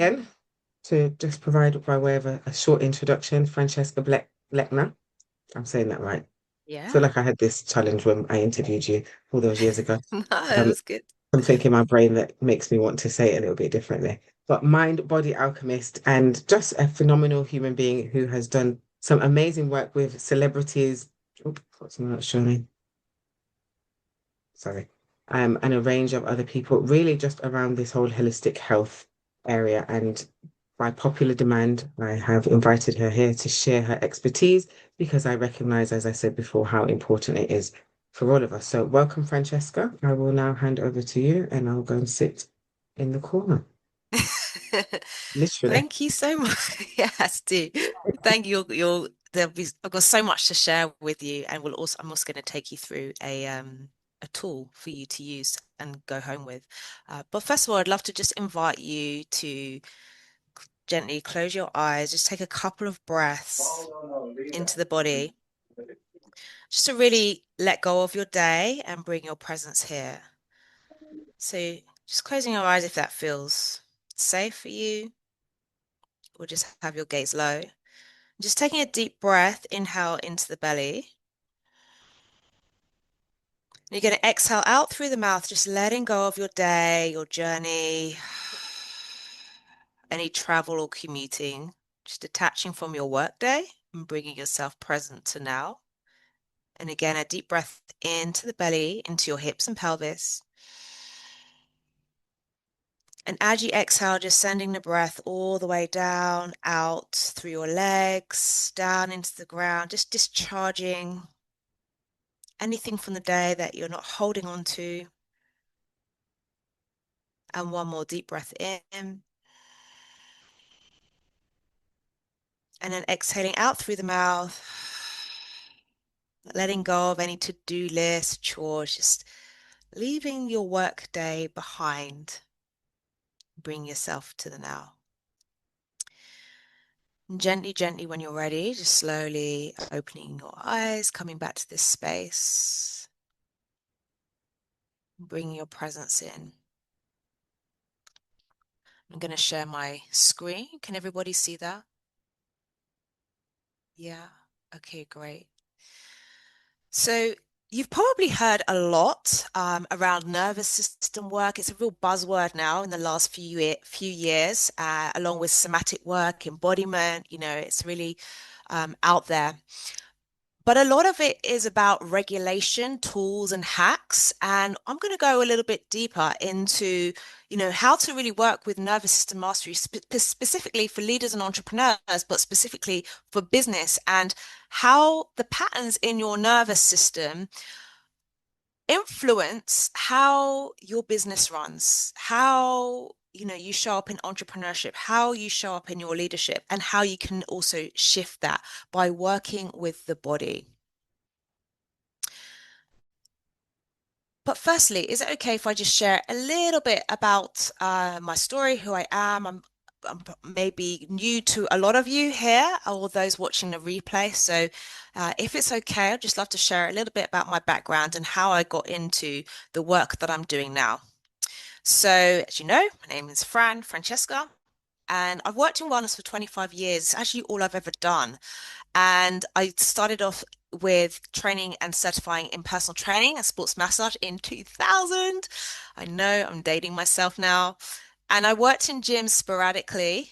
again, to just provide by way of a short introduction, Francesca Lechner. I'm saying that right. I feel Yeah. like I had this challenge when I interviewed you all those years ago. No, it Um, was good. something in my brain that makes me want to say it a little bit differently. But mind, body alchemist, and just a phenomenal human being who has done some amazing work with celebrities. Oh, what's not showing? Sorry. And a range of other people, really just around this whole holistic health area. And by popular demand, I have invited her here to share her expertise because I recognize, as I said before, how important it is for all of us. So, welcome, Francesca. I will now hand over to you and I'll go and sit in the corner, literally. Thank you so much. Yes, do. Thank you. I've got so much to share with you, and I'm also going to take you through a tool for you to use and go home with. But first of all, I'd love to just invite you to gently close your eyes, just take a couple of breaths into the body, just to really let go of your day and bring your presence here. So just closing your eyes if that feels safe for you, or just have your gaze low. Just taking a deep breath, inhale into the belly. You're going to exhale out through the mouth, just letting go of your day, your journey, any travel or commuting, just detaching from your work day and bringing yourself present to now. And again, a deep breath into the belly, into your hips and pelvis. And as you exhale, just sending the breath all the way down, out through your legs, down into the ground, just discharging anything from the day that you're not holding on to. And one more deep breath in. And then exhaling out through the mouth, letting go of any to-do list, chores, just leaving your work day behind. Bring yourself to the now. And gently, gently, when you're ready, just slowly opening your eyes, coming back to this space, bringing your presence in. I'm going to share my screen. Can everybody see that? Yeah. Okay, great. So you've probably heard a lot around nervous system work. It's a real buzzword now in the last few years, along with somatic work, embodiment. It's really out there. But a lot of it is about regulation, tools, and hacks. And I'm going to go a little bit deeper into, how to really work with nervous system mastery, specifically for leaders and entrepreneurs, but specifically for business, and how the patterns in your nervous system influence how your business runs, how you show up in entrepreneurship, how you show up in your leadership, and how you can also shift that by working with the body. But firstly, is it okay if I just share a little bit about my story, who I am? I'm maybe new to a lot of you here, or those watching the replay. So, if it's okay, I'd just love to share a little bit about my background and how I got into the work that I'm doing now. So, as you know, my name is Francesca, and I've worked in wellness for 25 years. It's actually all I've ever done. And I started off with training and certifying in personal training and sports massage in 2000. I know I'm dating myself now. And I worked in gyms sporadically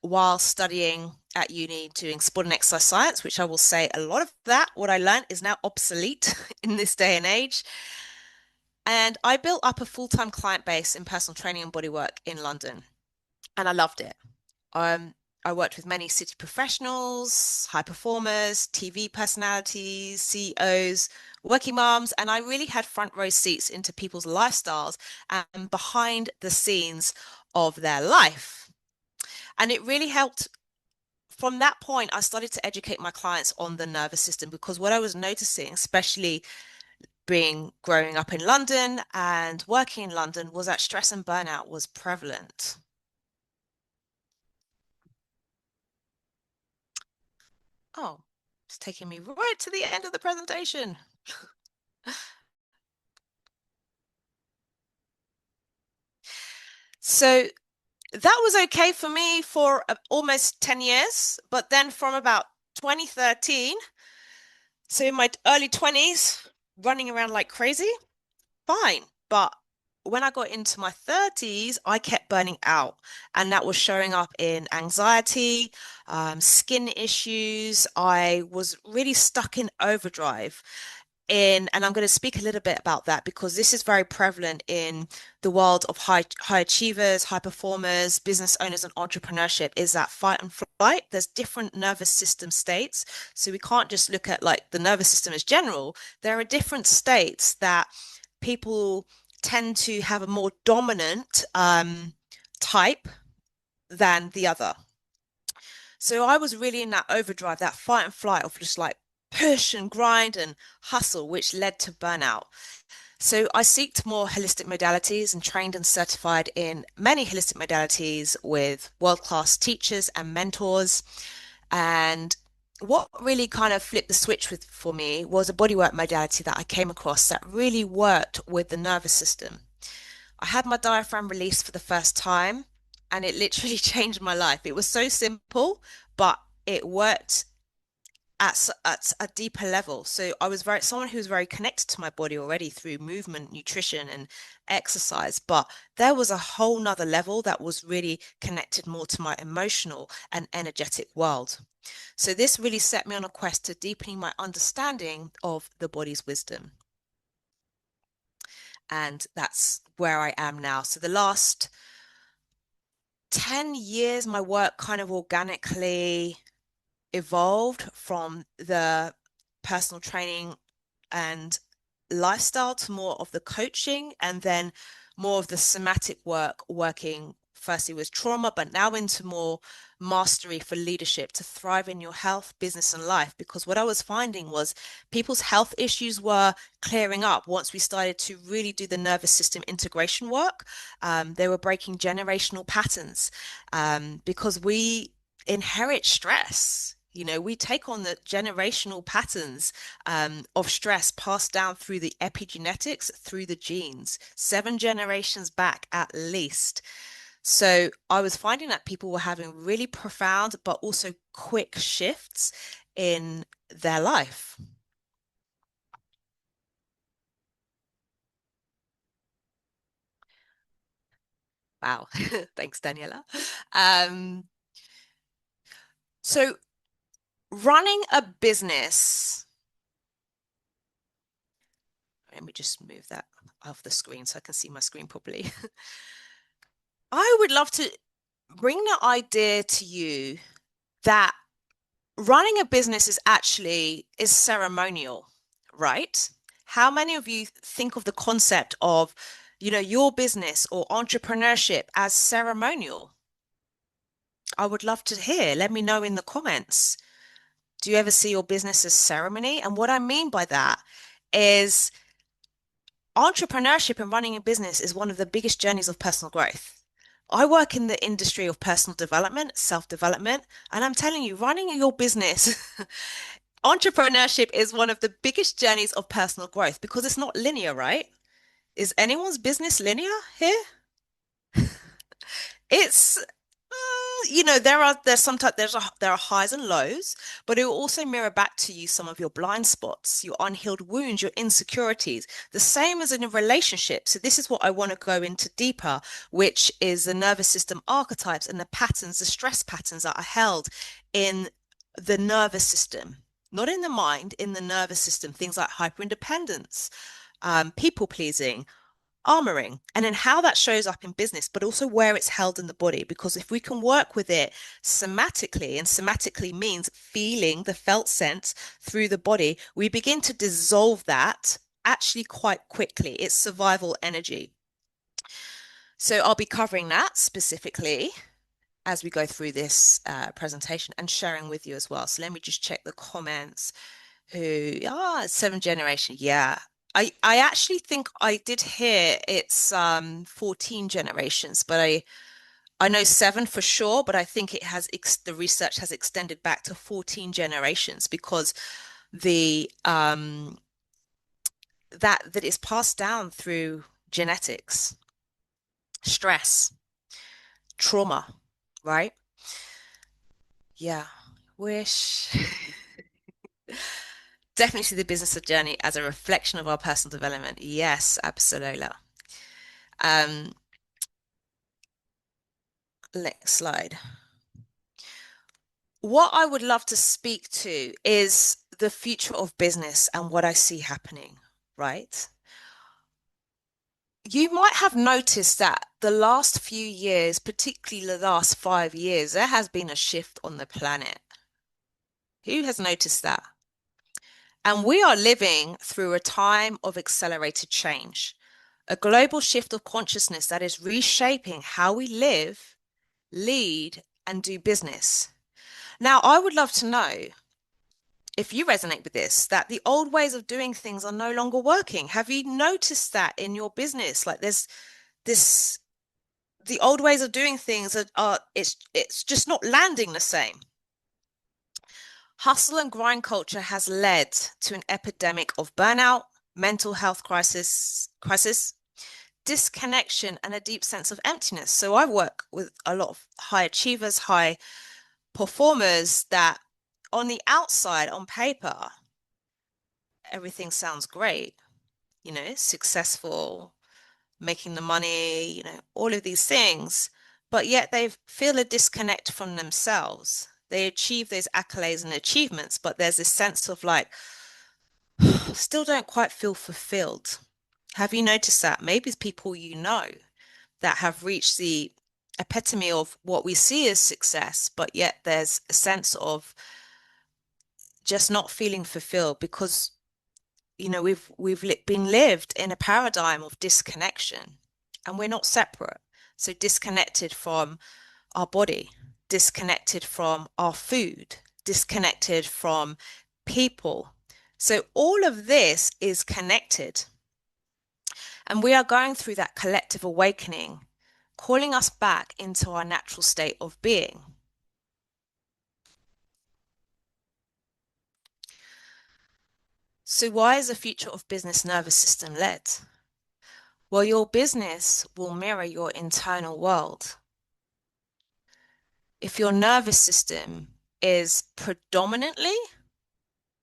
while studying at uni doing sport and exercise science, which I will say a lot of that, what I learned is now obsolete in this day and age. And I built up a full-time client base in personal training and bodywork in London, and I loved it. Um, I worked with many city professionals, high performers, TV personalities, CEOs, working moms, and I really had front row seats into people's lifestyles and behind the scenes of their life. And it really helped. From that point, I started to educate my clients on the nervous system because what I was noticing, especially being growing up in London and working in London, was that stress and burnout was prevalent. Oh, it's taking me right to the end of the presentation. So that was okay for me for almost 10 years. But then from about 2013, so in my early 20s, running around like crazy, fine. But when I got into my 30s, I kept burning out, and that was showing up in anxiety, skin issues. I was really stuck in overdrive. And I'm going to speak a little bit about that because this is very prevalent in the world of high achievers, high performers, business owners, and entrepreneurship is that fight and flight. There's different nervous system states. So we can't just look at like the nervous system as general. There are different states that people tend to have a more dominant type than the other. So I was really in that overdrive, that fight and flight of just like push and grind and hustle, which led to burnout. So I seeked more holistic modalities and trained and certified in many holistic modalities with world-class teachers and mentors. And what really kind of flipped the switch for me was a bodywork modality that I came across that really worked with the nervous system. I had my diaphragm released for the first time, and it literally changed my life. It was so simple, but it worked at a deeper level. So I was very someone who was very connected to my body already through movement, nutrition, and exercise. But there was a whole nother level that was really connected more to my emotional and energetic world. So this really set me on a quest to deepening my understanding of the body's wisdom. And that's where I am now. So the last 10 years, my work kind of organically evolved from the personal training and lifestyle to more of the coaching and then more of the somatic work, working firstly with trauma, but now into more mastery for leadership to thrive in your health, business, and life. Because what I was finding was people's health issues were clearing up once we started to really do the nervous system integration work. They were breaking generational patterns because we inherit stress. You know, we take on the generational patterns of stress passed down through the epigenetics, through the genes, 7 generations back at least. So I was finding that people were having really profound, but also quick shifts in their life. Wow. Thanks, Daniela. Um, so running a business, let me just move that off the screen so I can see my screen properly. I would love to bring the idea to you that running a business is ceremonial, right? How many of you think of the concept of, your business or entrepreneurship as ceremonial? I would love to hear. Let me know in the comments. Do you ever see your business as ceremony? And what I mean by that is entrepreneurship and running a business is one of the biggest journeys of personal growth. I work in the industry of personal development, self-development, and I'm telling you, running your business, entrepreneurship is one of the biggest journeys of personal growth because it's not linear, right? Is anyone's business linear here? It's there are highs and lows, but it will also mirror back to you some of your blind spots, your unhealed wounds, your insecurities, the same as in a relationship. So this is what I want to go into deeper, which is the nervous system archetypes and the patterns, the stress patterns that are held in the nervous system, not in the mind, in the nervous system, things like hyperindependence, people pleasing, armoring, and then how that shows up in business, but also where it's held in the body. Because if we can work with it somatically, and somatically means feeling the felt sense through the body, we begin to dissolve that actually quite quickly. It's survival energy. So I'll be covering that specifically as we go through this presentation and sharing with you as well. So let me just check the comments. 7 generation. Yeah. I actually think I did hear it's 14 generations, but I know 7 for sure, but I think the research has extended back to 14 generations because the that is passed down through genetics, stress, trauma, right? Yeah. Wish. Definitely see the business journey as a reflection of our personal development. Yes, absolutely. Um, next slide. What I would love to speak to is the future of business and what I see happening, right? You might have noticed that the last few years, particularly the last 5 years, there has been a shift on the planet. Who has noticed that? And we are living through a time of accelerated change, a global shift of consciousness that is reshaping how we live, lead, and do business. Now, I would love to know if you resonate with this, that the old ways of doing things are no longer working. Have you noticed that in your business? Like there's this, the old ways of doing things are it's just not landing the same. Hustle and grind culture has led to an epidemic of burnout, mental health crisis, disconnection, and a deep sense of emptiness. So I work with a lot of high achievers, high performers that on the outside, on paper, everything sounds great, successful, making the money, all of these things, but yet they feel a disconnect from themselves. They achieve those accolades and achievements, but there's this sense of like, still don't quite feel fulfilled. Have you noticed that? Maybe it's people that have reached the epitome of what we see as success, but yet there's a sense of just not feeling fulfilled because we've been lived in a paradigm of disconnection and we're not separate. So disconnected from our body, disconnected from our food, disconnected from people. So all of this is connected. And we are going through that collective awakening, calling us back into our natural state of being. So why is the future of business nervous system led? Well, your business will mirror your internal world. If your nervous system is predominantly,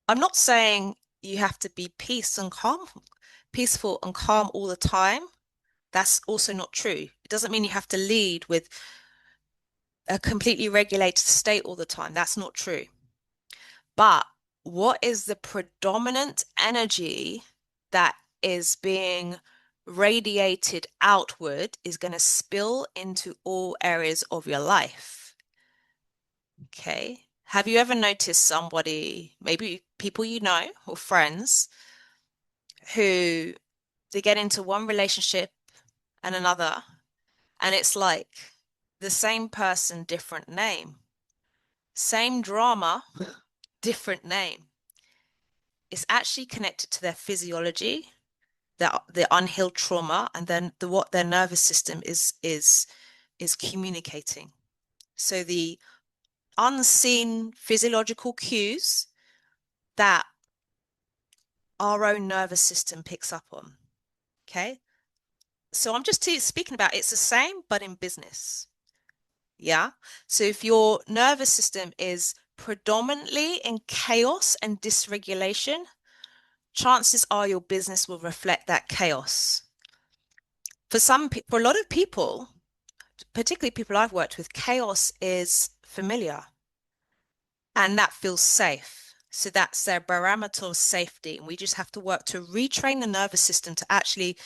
I'm not saying you have to be peaceful and calm all the time. That's also not true. It doesn't mean you have to lead with a completely regulated state all the time. That's not true. But what is the predominant energy that is being radiated outward is going to spill into all areas of your life. Okay. Have you ever noticed somebody, maybe people you know or friends, who they get into one relationship and another, and it's like the same person, different name, same drama, different name. It's actually connected to their physiology, the unhealed trauma, and then what their nervous system is communicating. So the unseen physiological cues that our own nervous system picks up on. Okay. So I'm just speaking about it's the same, but in business. Yeah. So if your nervous system is predominantly in chaos and dysregulation, chances are your business will reflect that chaos. For a lot of people, particularly people I've worked with, chaos is familiar and that feels safe. So that's their barometer of safety. And we just have to work to retrain the nervous system to actually,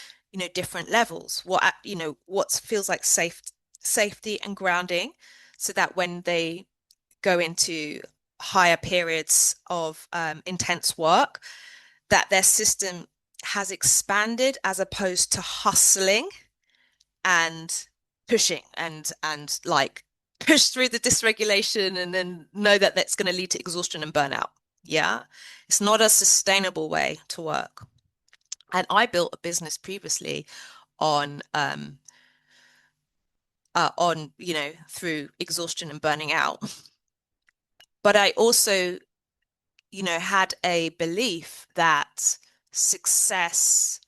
different levels, what feels like safety and grounding, so that when they go into higher periods of intense work, that their system has expanded as opposed to hustling and pushing and like push through the dysregulation and then know that that's going to lead to exhaustion and burnout. Yeah. It's not a sustainable way to work. And I built a business previously on through exhaustion and burning out. But I also, had a belief that success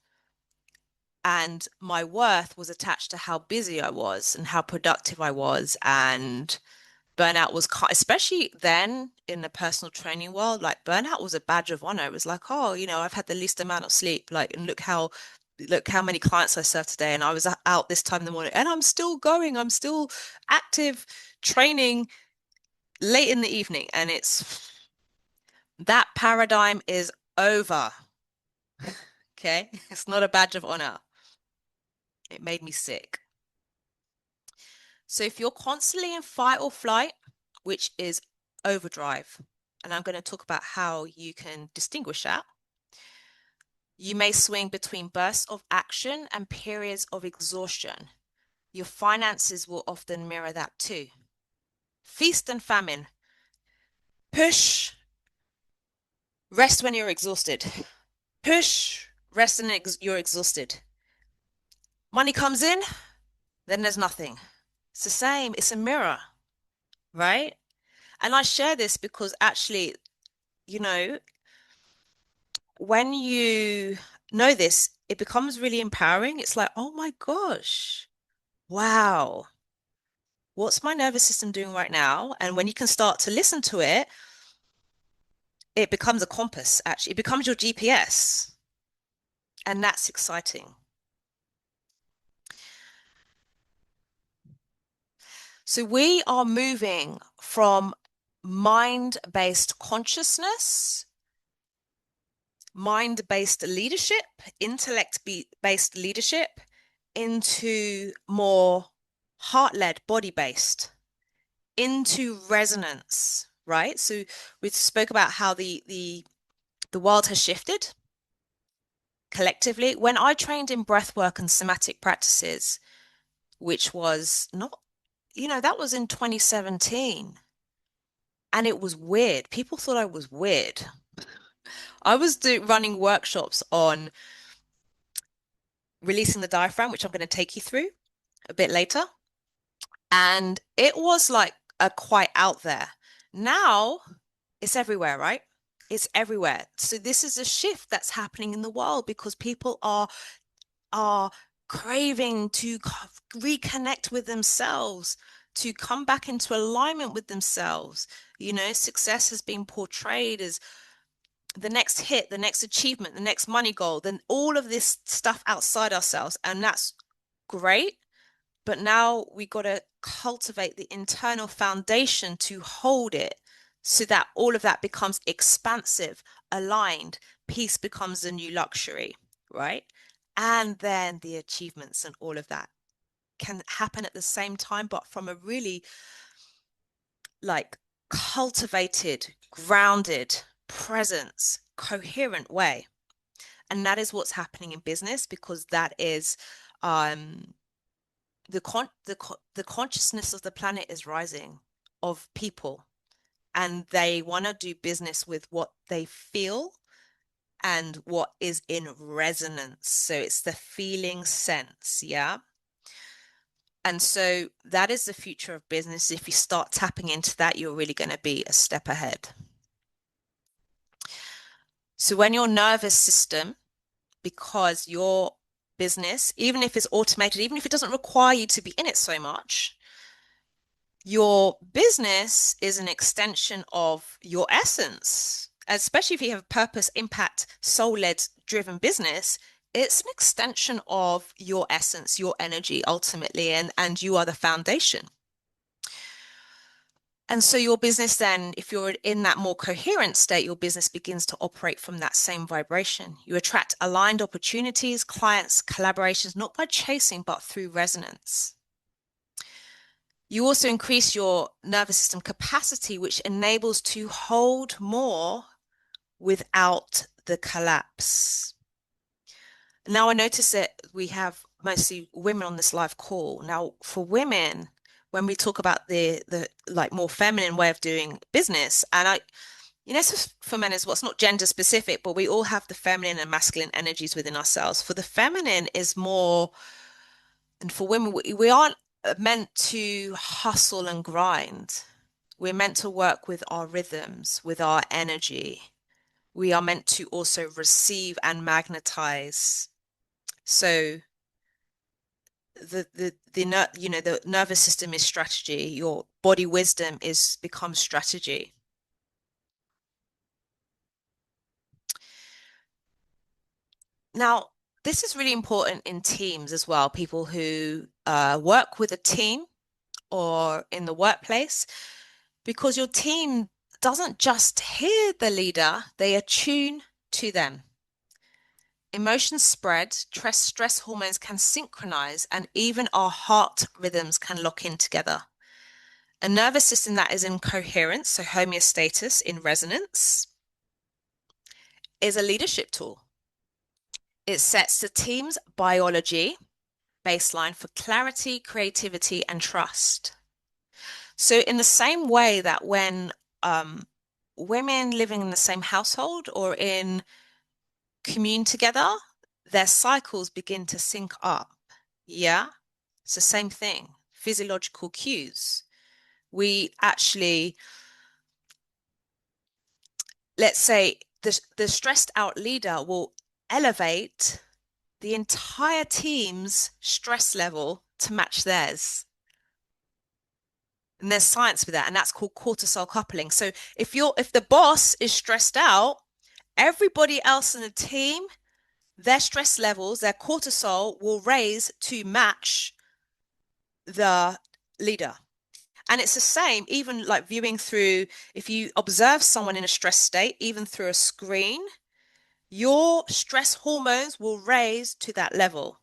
And my worth was attached to how busy I was and how productive I was. And burnout was, especially then in the personal training world, like burnout was a badge of honor. It was like, oh, I've had the least amount of sleep. Like, and look how many clients I served today. And I was out this time in the morning and I'm still going. I'm still active training late in the evening. And that paradigm is over. Okay. It's not a badge of honor. It made me sick. So if you're constantly in fight or flight, which is overdrive, and I'm going to talk about how you can distinguish that, you may swing between bursts of action and periods of exhaustion. Your finances will often mirror that too. Feast and famine. Push, rest when you're exhausted. Push, rest and you're exhausted. Money comes in, then there's nothing. It's the same. It's a mirror, right? And I share this because actually, you know, when you know this, it becomes really empowering. It's like, oh my gosh, wow, what's my nervous system doing right now? And when you can start to listen to it, it becomes a compass, actually. It becomes your GPS. And that's exciting. So we are moving from mind-based consciousness, mind-based leadership, intellect-based leadership into more heart-led, body-based, into resonance, right? So we spoke about how the world has shifted collectively. When I trained in breath work and somatic practices, which was not, that was in 2017. And it was weird. People thought I was weird. I was running workshops on releasing the diaphragm, which I'm going to take you through a bit later. And it was like quite out there. Now it's everywhere, right? It's everywhere. So this is a shift that's happening in the world because people are craving to reconnect with themselves, to come back into alignment with themselves. Success has been portrayed as the next hit, the next achievement, the next money goal, then all of this stuff outside ourselves. And that's great. But now we got to cultivate the internal foundation to hold it so that all of that becomes expansive, aligned. Peace becomes a new luxury, right? And then the achievements and all of that can happen at the same time, but from a really like cultivated, grounded presence, coherent way. And that is what's happening in business because that is the consciousness of the planet is rising of people, and they want to do business with what they feel and what is in resonance. So it's the feeling sense, yeah. And so that is the future of business. If you start tapping into that, you're really going to be a step ahead. So when your nervous system, because your business, even if it's automated, even if it doesn't require you to be in it so much, your business is an extension of your essence, especially if you have a purpose, impact, soul-led driven business. It's an extension of your essence, your energy ultimately, and you are the foundation. And so your business then, if you're in that more coherent state, your business begins to operate from that same vibration. You attract aligned opportunities, clients, collaborations, not by chasing, but through resonance. You also increase your nervous system capacity, which enables to hold more without the collapse. Now I notice that we have mostly women on this live call. Now for women, when we talk about the like more feminine way of doing business, and for men as well, it's not gender specific, but we all have the feminine and masculine energies within ourselves. For the feminine is more, and for women, we aren't meant to hustle and grind. We're meant to work with our rhythms, with our energy. We are meant to also receive and magnetize. So the nervous system is strategy. Your body wisdom is becomes strategy. Now, this is really important in teams as well, people who work with a team or in the workplace, because your team doesn't just hear the leader, they attune to them. Emotions spread, stress hormones can synchronize, and even our heart rhythms can lock in together. A nervous system that is in coherence, so homeostasis in resonance, is a leadership tool. It sets the team's biology baseline for clarity, creativity, and trust. So, in the same way that when women living in the same household or in commune together, their cycles begin to sync up. Yeah, it's the same thing. Physiological cues. We actually, let's say, the stressed out leader will elevate the entire team's stress level to match theirs. And there's science with that, and that's called cortisol coupling. So if the boss is stressed out, everybody else in the team, their stress levels, their cortisol will raise to match the leader. And it's the same, even like viewing through, if you observe someone in a stress state, even through a screen, your stress hormones will raise to that level.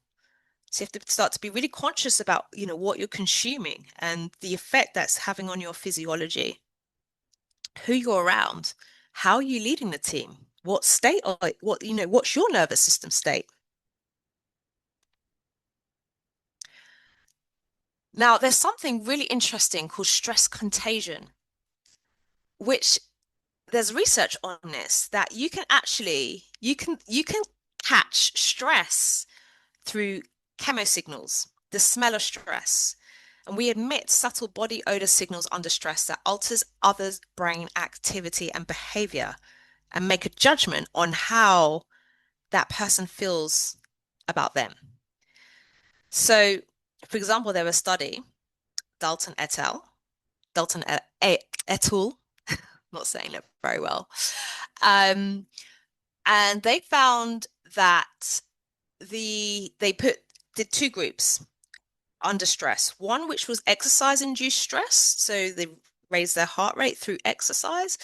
So you have to start to be really conscious about, what you're consuming and the effect that's having on your physiology, who you're around, how are you leading the team, what state or what's your nervous system state? Now, there's something really interesting called stress contagion, which there's research on this that you can catch stress through chemosignals, the smell of stress. And we emit subtle body odor signals under stress that alters others' brain activity and behavior and make a judgment on how that person feels about them. So, for example, there was a study, Dalton et al., Dalton et al., not saying it very well. And they found that they did two groups under stress. One which was exercise-induced stress, so they raised their heart rate through exercise,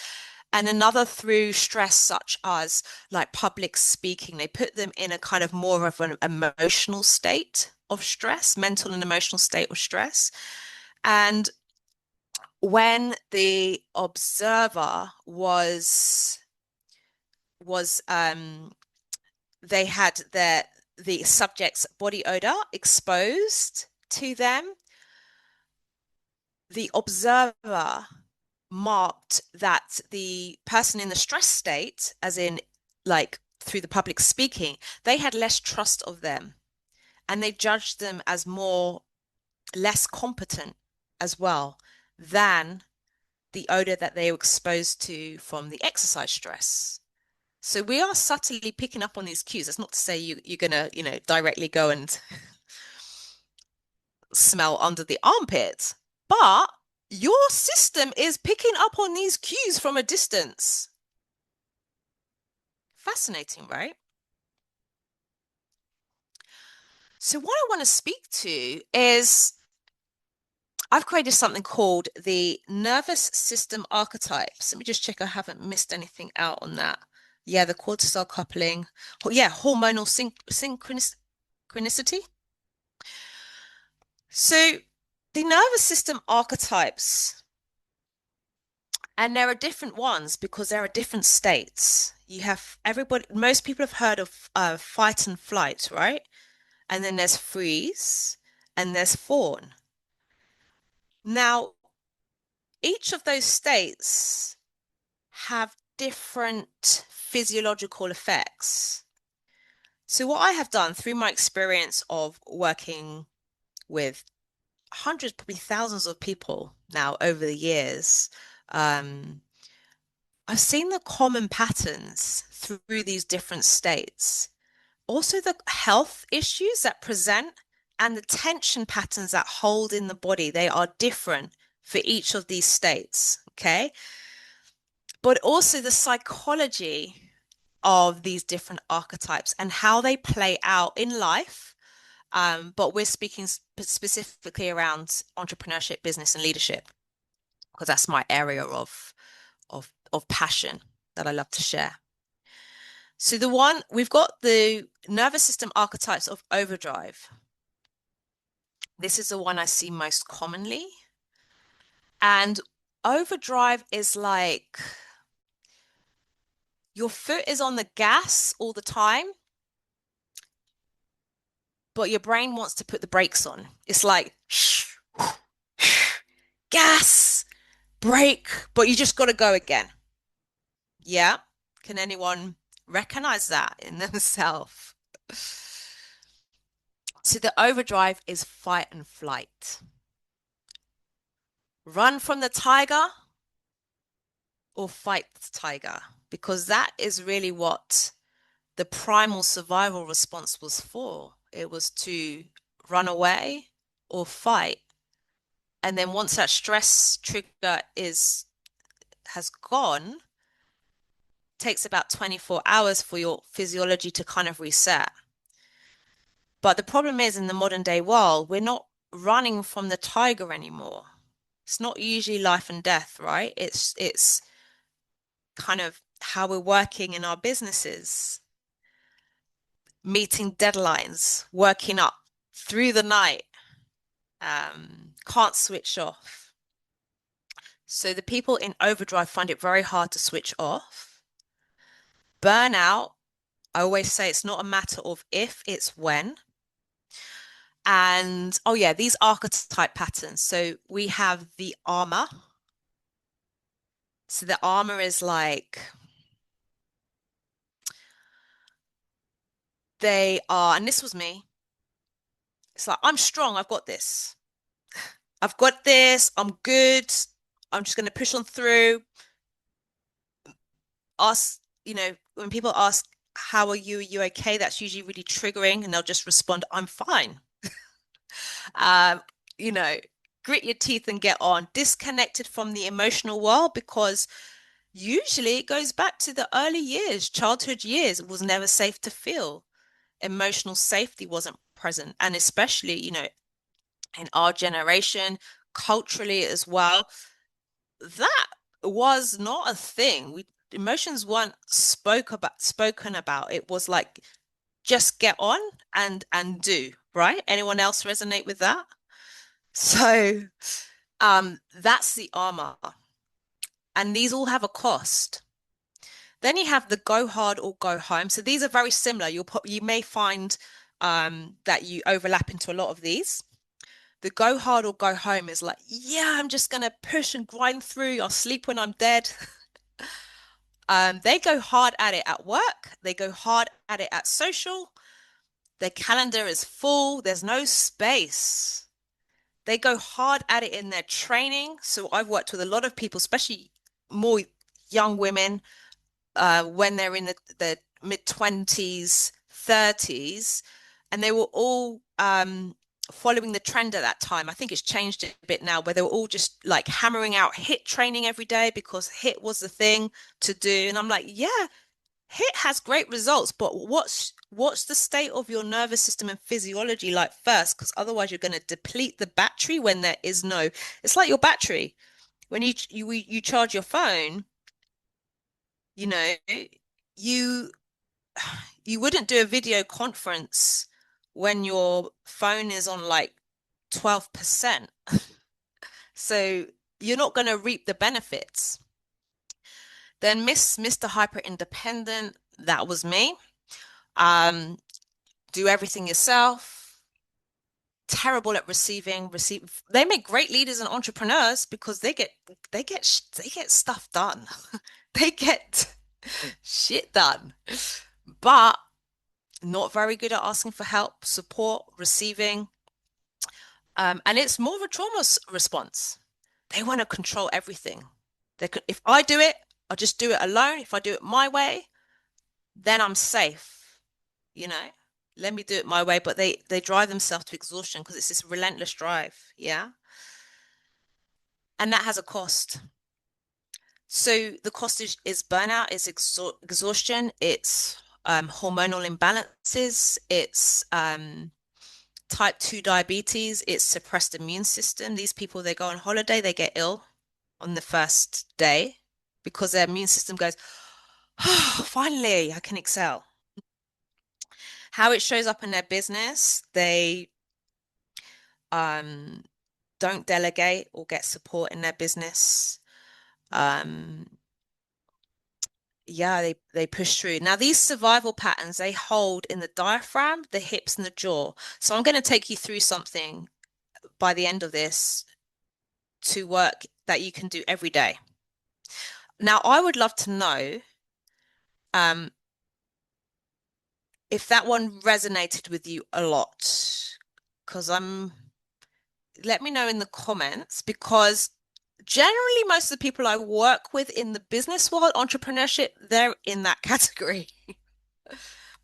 and another through stress such as like public speaking. They put them in a kind of more of an emotional state of stress, mental and emotional state of stress. And when the observer they had the subject's body odor exposed to them, the observer marked that the person in the stress state, as in like through the public speaking, they had less trust of them, and they judged them as less competent as well than the odor that they were exposed to from the exercise stress. So we are subtly picking up on these cues. That's not to say you're gonna, directly go and smell under the armpit, but your system is picking up on these cues from a distance. Fascinating, right? So what I want to speak to is I've created something called the Nervous System Archetypes. Let me just check I haven't missed anything out on that. Yeah, the cortisol coupling. Yeah, hormonal synchronicity. So the nervous system archetypes, and there are different ones because there are different states. You have most people have heard of fight and flight, right? And then there's freeze and there's fawn. Now, each of those states have different physiological effects. So what I have done through my experience of working with hundreds, probably thousands of people now over the years, I've seen the common patterns through these different states. Also the health issues that present And the tension patterns that hold in the body, they are different for each of these states. Okay. But also the psychology of these different archetypes and how they play out in life. But we're speaking specifically around entrepreneurship, business, and leadership, because that's my area of passion that I love to share. So we've got the nervous system archetypes of overdrive. This is the one I see most commonly. And overdrive is like your foot is on the gas all the time, but your brain wants to put the brakes on. It's like gas, brake, but you just got to go again. Yeah. Can anyone recognize that in themselves? So the overdrive is fight and flight. Run from the tiger or fight the tiger, because that is really what the primal survival response was for. It was to run away or fight. And then once that stress trigger has gone, takes about 24 hours for your physiology to kind of reset. But the problem is, in the modern day world, we're not running from the tiger anymore. It's not usually life and death, right? It's kind of how we're working in our businesses, meeting deadlines, working up through the night, can't switch off. So the people in overdrive find it very hard to switch off. Burnout, I always say it's not a matter of if, it's when. And oh yeah, these archetype patterns. So we have the armor. So the armor is like they are, and this was me. It's like, I'm strong, I've got this. I've got this, I'm good. I'm just going to push on through. Ask, when people ask, how are you? Are you okay? That's usually really triggering, and they'll just respond, I'm fine. Um, you know, Grit your teeth and get on. Disconnected from the emotional world, because usually it goes back to the early years, childhood years. It was never safe to feel. Emotional safety wasn't present. And especially, in our generation, culturally as well, that was not a thing. Emotions weren't spoken about. It was like, just get on and do, right? Anyone else resonate with that? So that's the armor. And these all have a cost. Then you have the go hard or go home. So these are very similar. You may find that you overlap into a lot of these. The go hard or go home is like, yeah, I'm just gonna push and grind through. I'll sleep when I'm dead. They go hard at it at work. They go hard at it at social. Their calendar is full. There's no space. They go hard at it in their training. So I've worked with a lot of people, especially more young women, when they're in the mid-20s, 30s, and they were all following the trend at that time. I think it's changed a bit now, where they were all just like hammering out HIIT training every day because HIIT was the thing to do. And I'm like, yeah, HIIT has great results, but what's the state of your nervous system and physiology like first? Because otherwise you're going to deplete the battery when there is no. It's like your battery. When you charge your phone, you know, you you wouldn't do a video conference when your phone is on like 12%. So you're not going to reap the benefits. Then Mr. Hyper Independent, that was me. Do everything yourself. Terrible at receiving. They make great leaders and entrepreneurs because they get stuff done. They get shit done, but not very good at asking for help, support, receiving. And it's more of a trauma response. They want to control everything. If I do it, I'll just do it alone. If I do it my way, then I'm safe, you know? let me do it my way, but they drive themselves to exhaustion because it's this relentless drive, yeah? And that has a cost. So the cost is burnout, it's exhaustion, it's hormonal imbalances, it's type 2 diabetes, it's suppressed immune system. These people, they go on holiday, they get ill on the first day because their immune system goes, oh, finally, I can excel. How it shows up in their business, they um, don't delegate or get support in their business. Um, yeah, they push through. Now, these survival patterns, they hold in the diaphragm, the hips, and the jaw. So I'm going to take you through something by the end of this to work that you can do every day. Now, I would love to know um, if that one resonated with you a lot, because let me know in the comments, because generally most of the people I work with in the business world, entrepreneurship, they're in that category.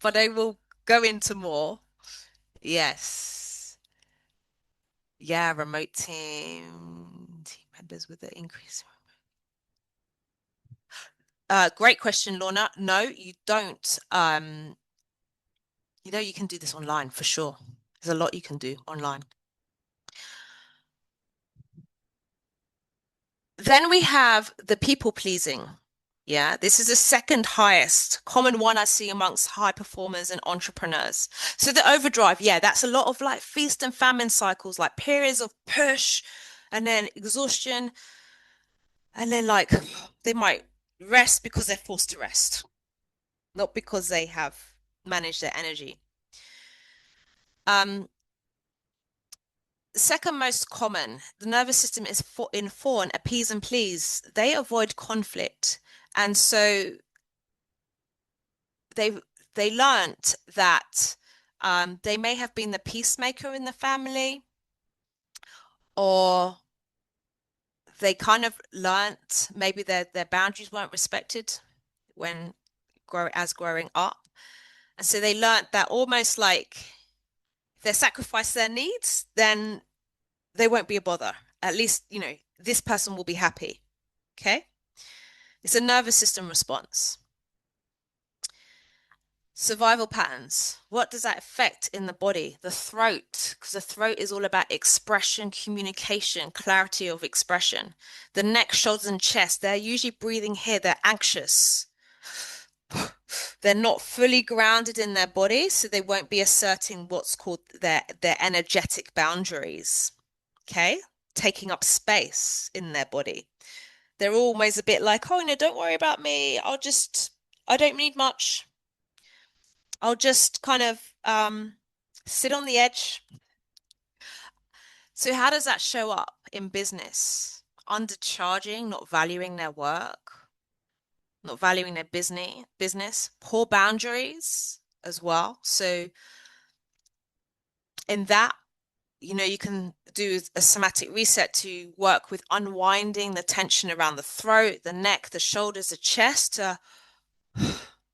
But I will go into more. Yes. Yeah, remote team members with the increase. Great question, Lorna. No, you don't. You can do this online for sure. There's a lot you can do online. Then we have the people pleasing. Yeah, this is the second highest common one I see amongst high performers and entrepreneurs. So the overdrive, yeah, that's a lot of like feast and famine cycles, like periods of push and then exhaustion. And then like they might rest because they're forced to rest, not because they have managed their energy. Um, Second most common, the nervous system is in fawn, appease and please. They avoid conflict. And so they they learnt that they may have been the peacemaker in the family, or they kind of learnt maybe their boundaries weren't respected when growing up. And so they learnt that almost like if they sacrifice their needs, then they won't be a bother. At least, this person will be happy. Okay. It's a nervous system response. Survival patterns. What does that affect in the body? The throat, because the throat is all about expression, communication, clarity of expression. The neck, shoulders, and chest, they're usually breathing here. They're anxious. They're not fully grounded in their body, so they won't be asserting what's called their energetic boundaries. Okay? Taking up space in their body. They're always a bit like, oh, no, don't worry about me. I don't need much. I'll just kind of sit on the edge. So how does that show up in business? Undercharging, not valuing their work, not valuing their business, poor boundaries as well. So in that, you can do a somatic reset to work with unwinding the tension around the throat, the neck, the shoulders, the chest to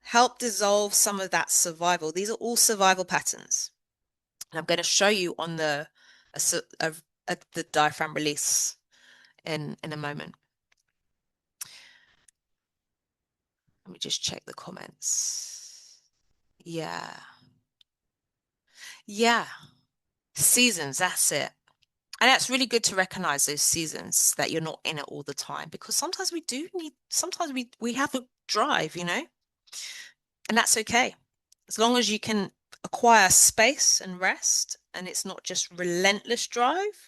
help dissolve some of that survival. These are all survival patterns. And I'm going to show you on the diaphragm release in a moment. Let me just check the comments. Yeah. Yeah. Seasons, that's it. And that's really good to recognize those seasons that you're not in it all the time, because sometimes we have a drive, and that's okay. As long as you can acquire space and rest, and it's not just relentless drive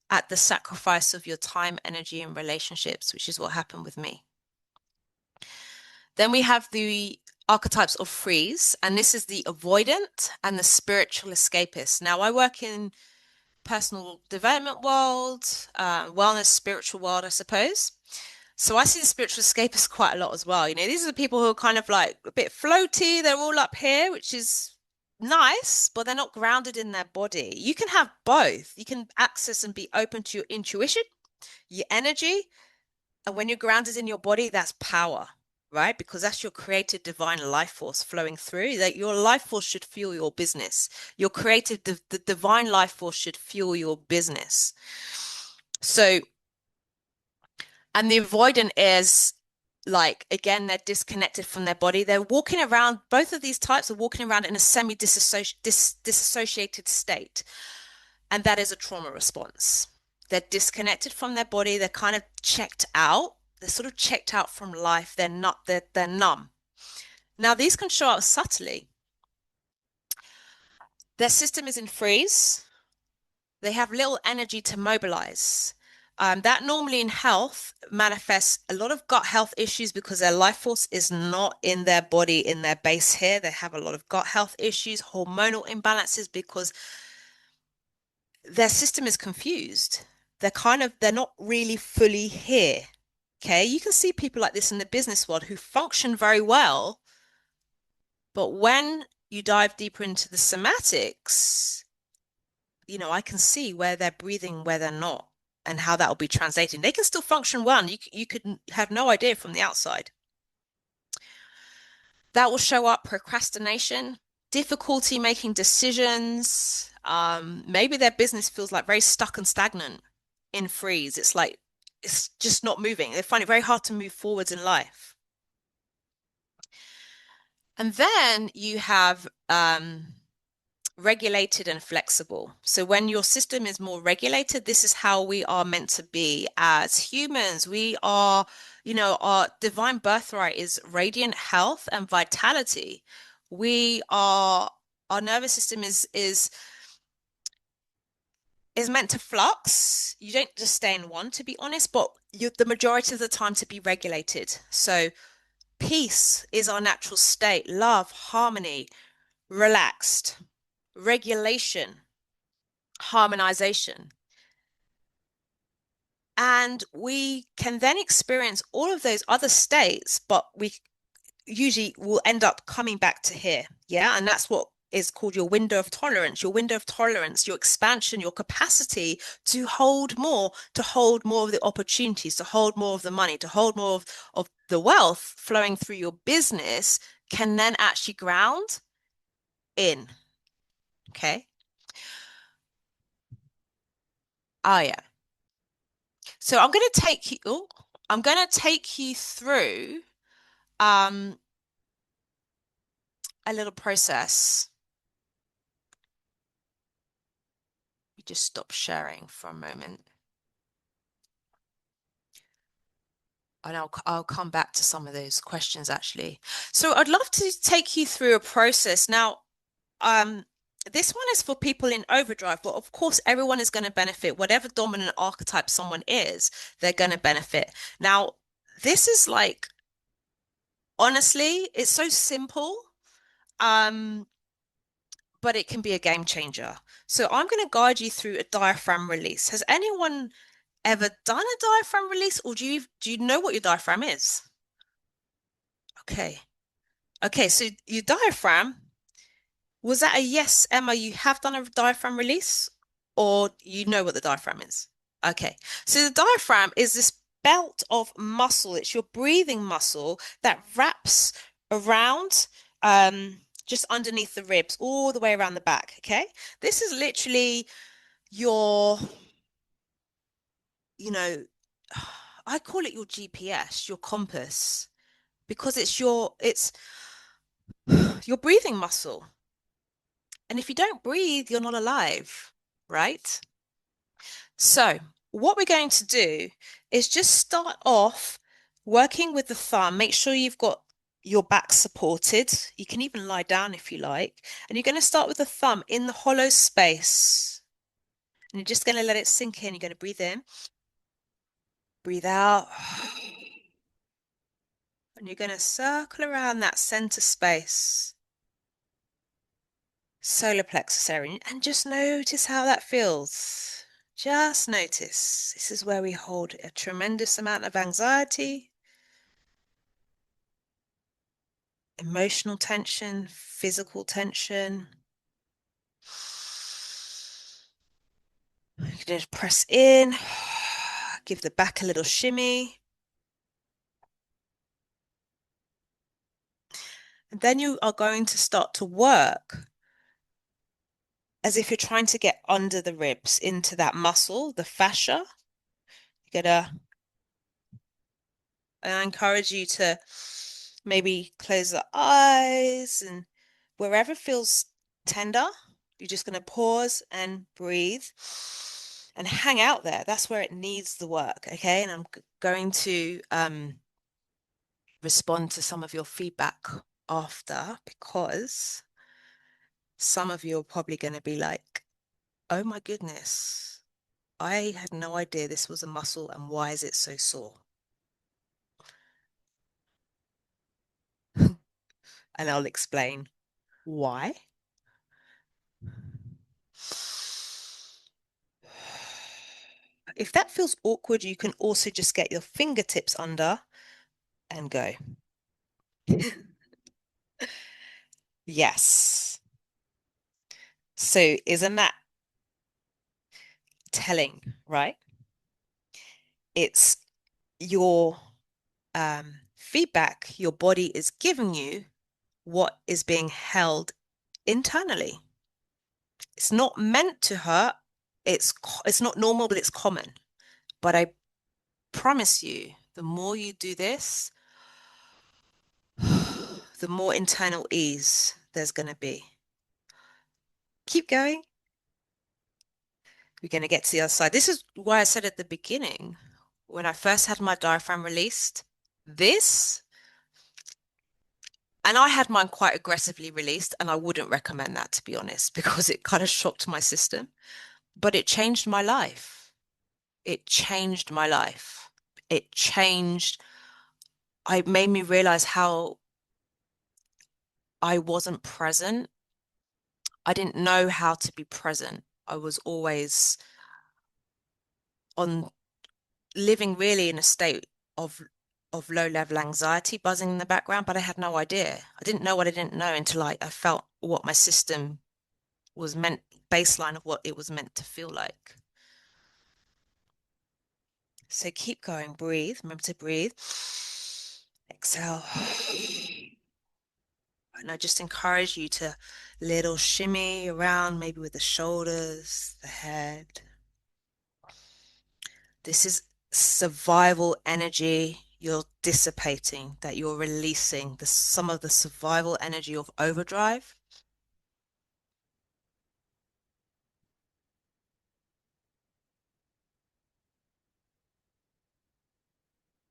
at the sacrifice of your time, energy, and relationships, which is what happened with me. Then we have the archetypes of freeze, and this is the avoidant and the spiritual escapist. Now, I work in personal development world, wellness, spiritual world, I suppose. So I see the spiritual escapists quite a lot as well. These are the people who are kind of like a bit floaty. They're all up here, which is nice, but they're not grounded in their body. You can have both. You can access and be open to your intuition, your energy. And when you're grounded in your body, that's power, right? Because that's your creative divine life force flowing through. That your life force should fuel your business. Your creative, the divine life force should fuel your business. So, and the avoidant is like, again, they're disconnected from their body. They're walking around, both of these types are walking around in a disassociated state. And that is a trauma response. They're disconnected from their body. They're kind of checked out. They're sort of checked out from life. They're not, they're numb. Now, these can show up subtly. Their system is in freeze. They have little energy to mobilize. That normally in health manifests a lot of gut health issues because their life force is not in their body, in their base here. They have a lot of gut health issues, hormonal imbalances because their system is confused. They're not really fully here. Okay. You can see people like this in the business world who function very well, but when you dive deeper into the somatics, I can see where they're breathing, where they're not, and how that will be translating. They can still function well, and you could have no idea from the outside. That will show up procrastination, difficulty making decisions. Maybe their business feels like very stuck and stagnant in freeze. It's like it's just not moving. They find it very hard to move forwards in life. And then you have regulated and flexible. So when your system is more regulated, this is how we are meant to be as humans. We are, our divine birthright is radiant health and vitality. Our nervous system is meant to flux. You don't just stay in one, to be honest, but the majority of the time to be regulated. So peace is our natural state, love, harmony, relaxed, regulation, harmonization. And we can then experience all of those other states, but we usually will end up coming back to here. Yeah. And that's what is called your window of tolerance, your expansion, your capacity to hold more of the opportunities, to hold more of the money, to hold more of the wealth flowing through your business can then actually ground in. Okay. Oh yeah. So I'm going to take you through um a little process. You just stop sharing for a moment. And I'll come back to some of those questions actually. So I'd love to take you through a process. Now, this one is for people in overdrive, but of course everyone is going to benefit. Whatever dominant archetype someone is, they're going to benefit. Now, this is like, honestly, it's so simple. But it can be a game changer. So I'm going to guide you through a diaphragm release. Has anyone ever done a diaphragm release, or do you know what your diaphragm is? Okay. Okay, so your diaphragm, was that a yes, Emma, you have done a diaphragm release, or you know what the diaphragm is? Okay. So the diaphragm is this belt of muscle. It's your breathing muscle that wraps around just underneath the ribs, all the way around the back. Okay. This is literally your, you know, I call it your GPS, your compass, because it's your breathing muscle. And if you don't breathe, you're not alive, right? So what we're going to do is just start off working with the thumb. Make sure you've got your back supported. You can even lie down if you like. And you're going to start with the thumb in the hollow space. And you're just going to let it sink in. You're going to breathe in, breathe out. And you're going to circle around that center space, solar plexus area, and just notice how that feels. Just notice. This is where we hold a tremendous amount of anxiety, emotional tension, physical tension. You can just press in, give the back a little shimmy. And then you are going to start to work as if you're trying to get under the ribs into that muscle, the fascia. You gotta, I encourage you to maybe close the eyes and wherever feels tender, you're just going to pause and breathe and hang out there. That's where it needs the work. Okay. And I'm going to respond to some of your feedback after, because some of you are probably going to be like, oh my goodness, I had no idea this was a muscle and why is it so sore? And I'll explain why. If that feels awkward, you can also just get your fingertips under and go. Yes. So isn't that telling, right? It's your feedback your body is giving you what is being held internally. It's not meant to hurt. It's not normal, but it's common. But I promise you, the more you do this, the more internal ease there's going to be. Keep going. We're going to get to the other side. This is why I said at the beginning, when I first had my diaphragm released, this, and I had mine quite aggressively released, and I wouldn't recommend that, to be honest, because it kind of shocked my system, but it changed my life. It changed my life. It made me realize how I wasn't present. I didn't know how to be present. I was always on living really in a state of low level anxiety buzzing in the background, but I had no idea. I didn't know what I didn't know until I felt what my system was meant, baseline of what it was meant to feel like. So keep going, breathe, remember to breathe. Exhale. And I just encourage you to little shimmy around, maybe with the shoulders, the head. This is survival energy you're dissipating, that you're releasing some of the survival energy of overdrive.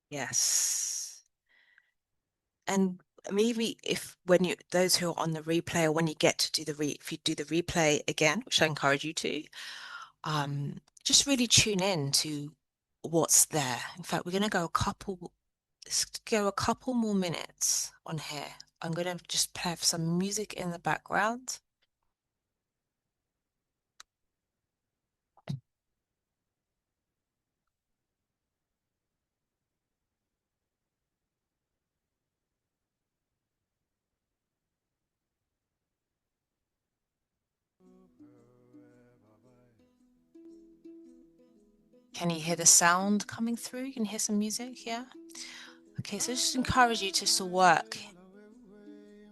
Yes. And maybe if when you those who are on the replay, or when you get to do if you do the replay again, which I encourage you to, just really tune in to what's there. In fact, we're going to go let's go a couple more minutes on here. I'm going to just play some music in the background. Can you hear the sound coming through? You can hear some music, yeah? Okay, so just encourage you to work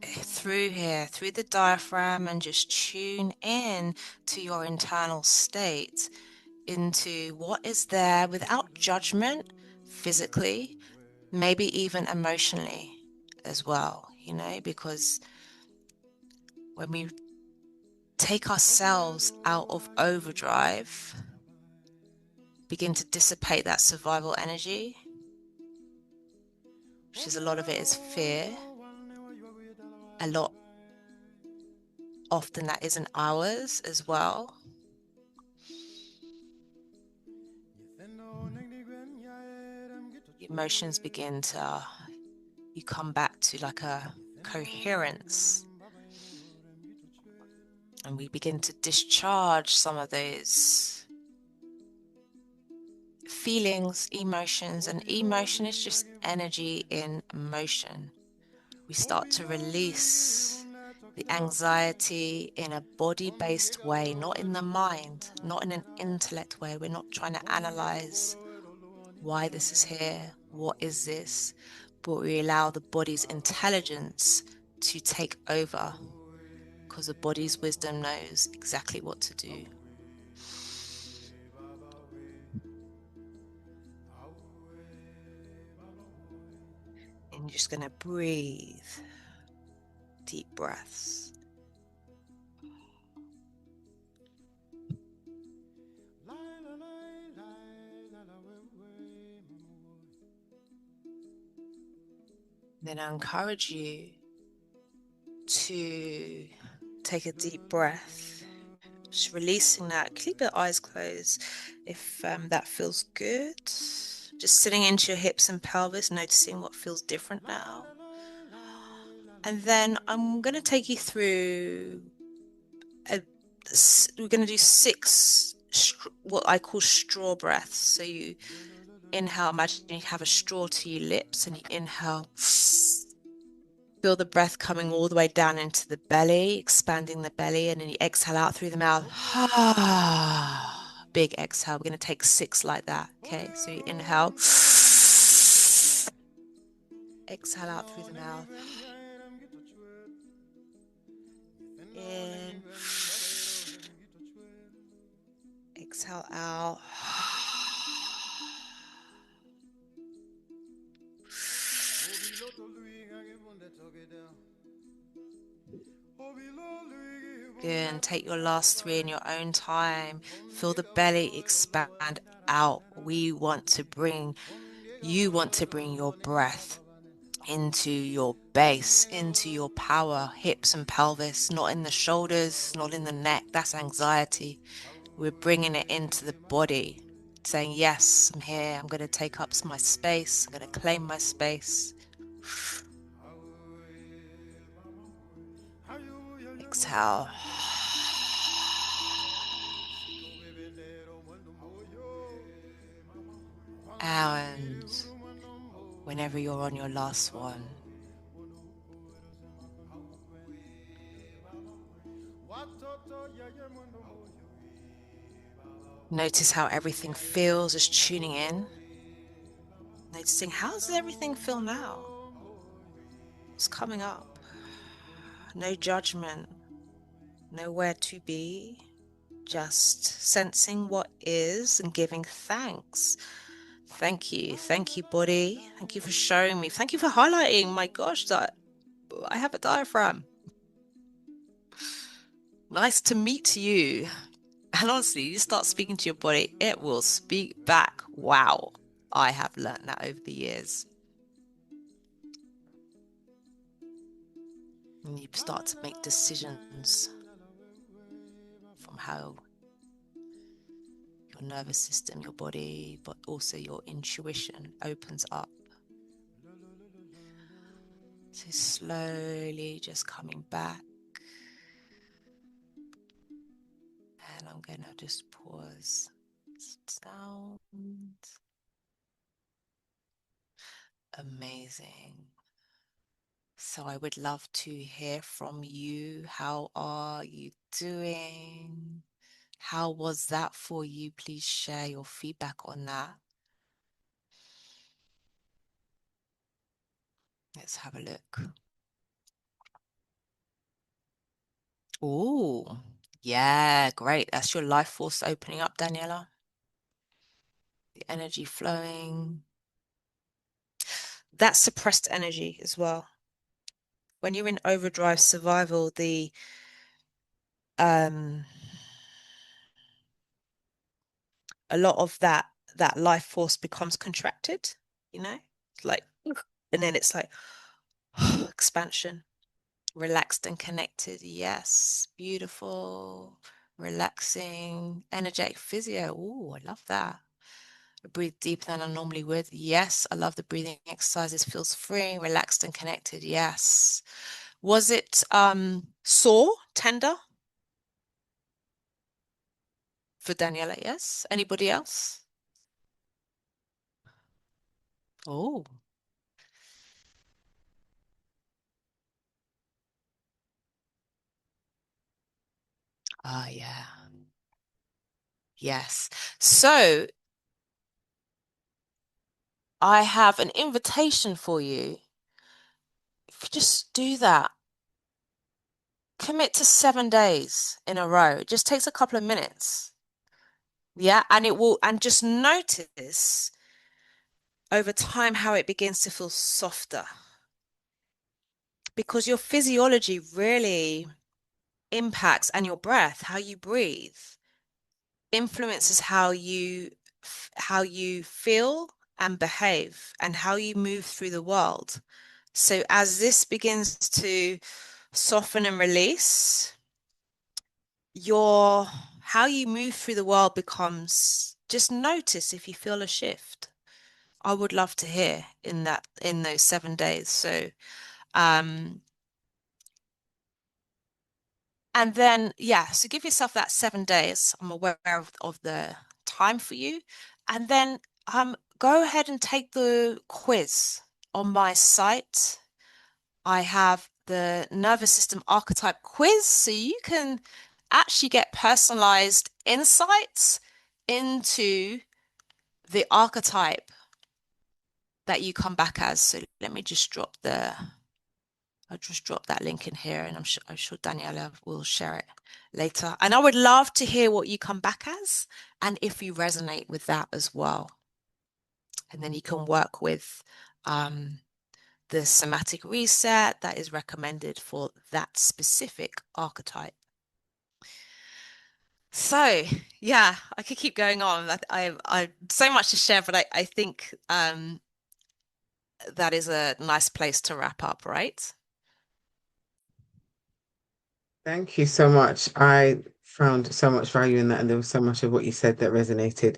through here, through the diaphragm, and just tune in to your internal state, into what is there without judgment, physically, maybe even emotionally as well, because when we take ourselves out of overdrive, begin to dissipate that survival energy, which is a lot of it is fear. A lot often that isn't ours as well. Emotions begin to, you come back to like a coherence, and we begin to discharge some of those feelings, emotions, and emotion is just energy in motion. We start to release the anxiety in a body-based way, not in the mind, not in an intellect way. We're not trying to analyze why this is here, what is this, but we allow the body's intelligence to take over because the body's wisdom knows exactly what to do. And you're just going to breathe deep breaths. Then I encourage you to take a deep breath, just releasing that. Keep your eyes closed if that feels good. Just sitting into your hips and pelvis, noticing what feels different now. And then I'm going to take you through we're going to do 6 what I call straw breaths. So you inhale, imagine you have a straw to your lips, and you inhale, feel the breath coming all the way down into the belly, expanding the belly, and then you exhale out through the mouth. Big exhale. We're going to take 6 like that. Okay, so you inhale, exhale out through the mouth, in, exhale out. Good. And take your last 3 in your own time. Feel the belly expand out. You want to bring your breath into your base, into your power, hips and pelvis, not in the shoulders, not in the neck. That's anxiety. We're bringing it into the body, saying, yes, I'm here. I'm going to take up my space. I'm going to claim my space. Exhale. And whenever you're on your last one, notice how everything feels, just tuning in. Noticing, how does everything feel now? What's coming up? No judgment, nowhere to be. Just sensing what is and giving thanks. Thank you, body. Thank you for showing me. Thank you for highlighting. My gosh, that I have a diaphragm. Nice to meet you. And honestly, you start speaking to your body, it will speak back. Wow, I have learned that over the years. And you start to make decisions from how your nervous system, your body, but also your intuition opens up. So slowly just coming back. And I'm going to just pause. Sound. Amazing. So I would love to hear from you. How are you doing? How was that for you? Please share your feedback on that. Let's have a look. Oh, yeah, great. That's your life force opening up, Daniela. The energy flowing. That's suppressed energy as well. When you're in overdrive survival, a lot of that life force becomes contracted, it's like, and then it's like expansion, relaxed and connected. Yes, beautiful, relaxing, energetic physio. Oh, I love that. I breathe deeper than I normally would. Yes, I love the breathing exercises. Feels free, relaxed and connected. Yes. Was it sore, tender for Daniela? Yes. Anybody else? Oh, yeah. Yes. So I have an invitation for you. If you just do that, commit to 7 days in a row. It just takes a couple of minutes. Yeah. And it will, and just notice over time how it begins to feel softer because your physiology really impacts and your breath, how you breathe, influences how you feel and behave and how you move through the world. So as this begins to soften and release, your how you move through the world becomes just notice if you feel a shift. I would love to hear in those 7 days. So um and then yeah, so give yourself that 7 days. I'm aware of the time for you. And then go ahead and take the quiz on my site. I have the nervous system archetype quiz, so you can actually get personalized insights into the archetype that you come back as. So let me just I'll just drop that link in here, and I'm sure Daniela will share it later. And I would love to hear what you come back as and if you resonate with that as well. And then you can work with the somatic reset that is recommended for that specific archetype. So yeah, I could keep going on. I so much to share, but I think that is a nice place to wrap up, right? Thank you so much. I found so much value in that, and there was so much of what you said that resonated.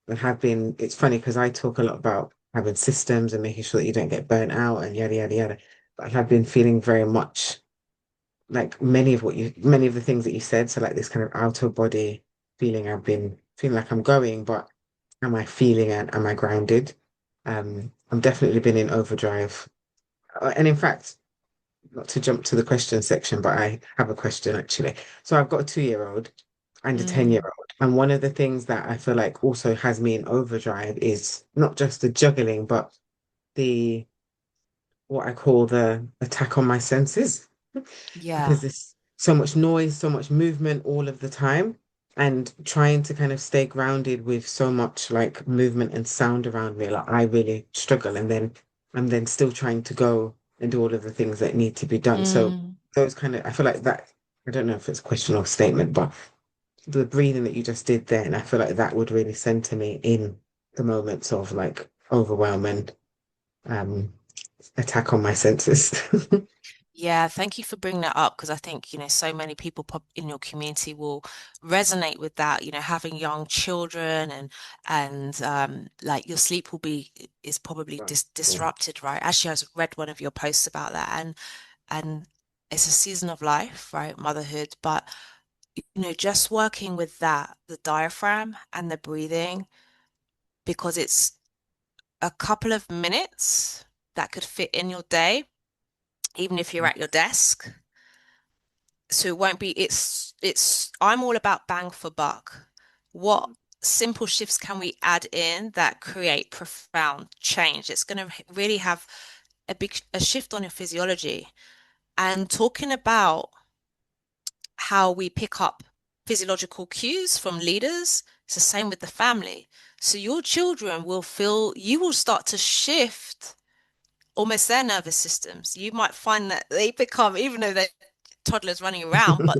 And have been, it's funny because I talk a lot about having systems and making sure that you don't get burnt out and yada yada yada. But I have been feeling very much like many of the things that you said. So like this kind of outer body feeling, I've been feeling like I'm going, but am I feeling and am I grounded? I'm definitely been in overdrive. And in fact, not to jump to the question section, but I have a question actually. So I've got a 2-year-old and a 10-year Mm, old. And one of the things that I feel like also has me in overdrive is not just the juggling, but the what I call the attack on my senses. yeah. Because there's so much noise, so much movement all of the time. And trying to kind of stay grounded with so much like movement and sound around me, like I really struggle. And then I'm then still trying to go and do all of the things that need to be done. So Mm. those kind of, I feel like that, I don't know if it's a question or statement, but the breathing that you just did then, I feel like that would really center me in the moments of like overwhelm and um attack on my senses. Yeah, thank you for bringing that up because I think, so many people in your community will resonate with that, having young children and like your sleep will be is probably Right. Yeah. disrupted, right? Actually, I read one of your posts about that and it's a season of life, right? Motherhood, but just working with that, the diaphragm and the breathing, because it's a couple of minutes that could fit in your day, even if you're at your desk. So it won't be, I'm all about bang for buck. What simple shifts can we add in that create profound change? It's going to really have a shift on your physiology. And talking about how we pick up physiological cues from leaders, it's the same with the family. So your children will feel, you will start to shift almost their nervous systems. You might find that they become, even though they're toddlers running around, but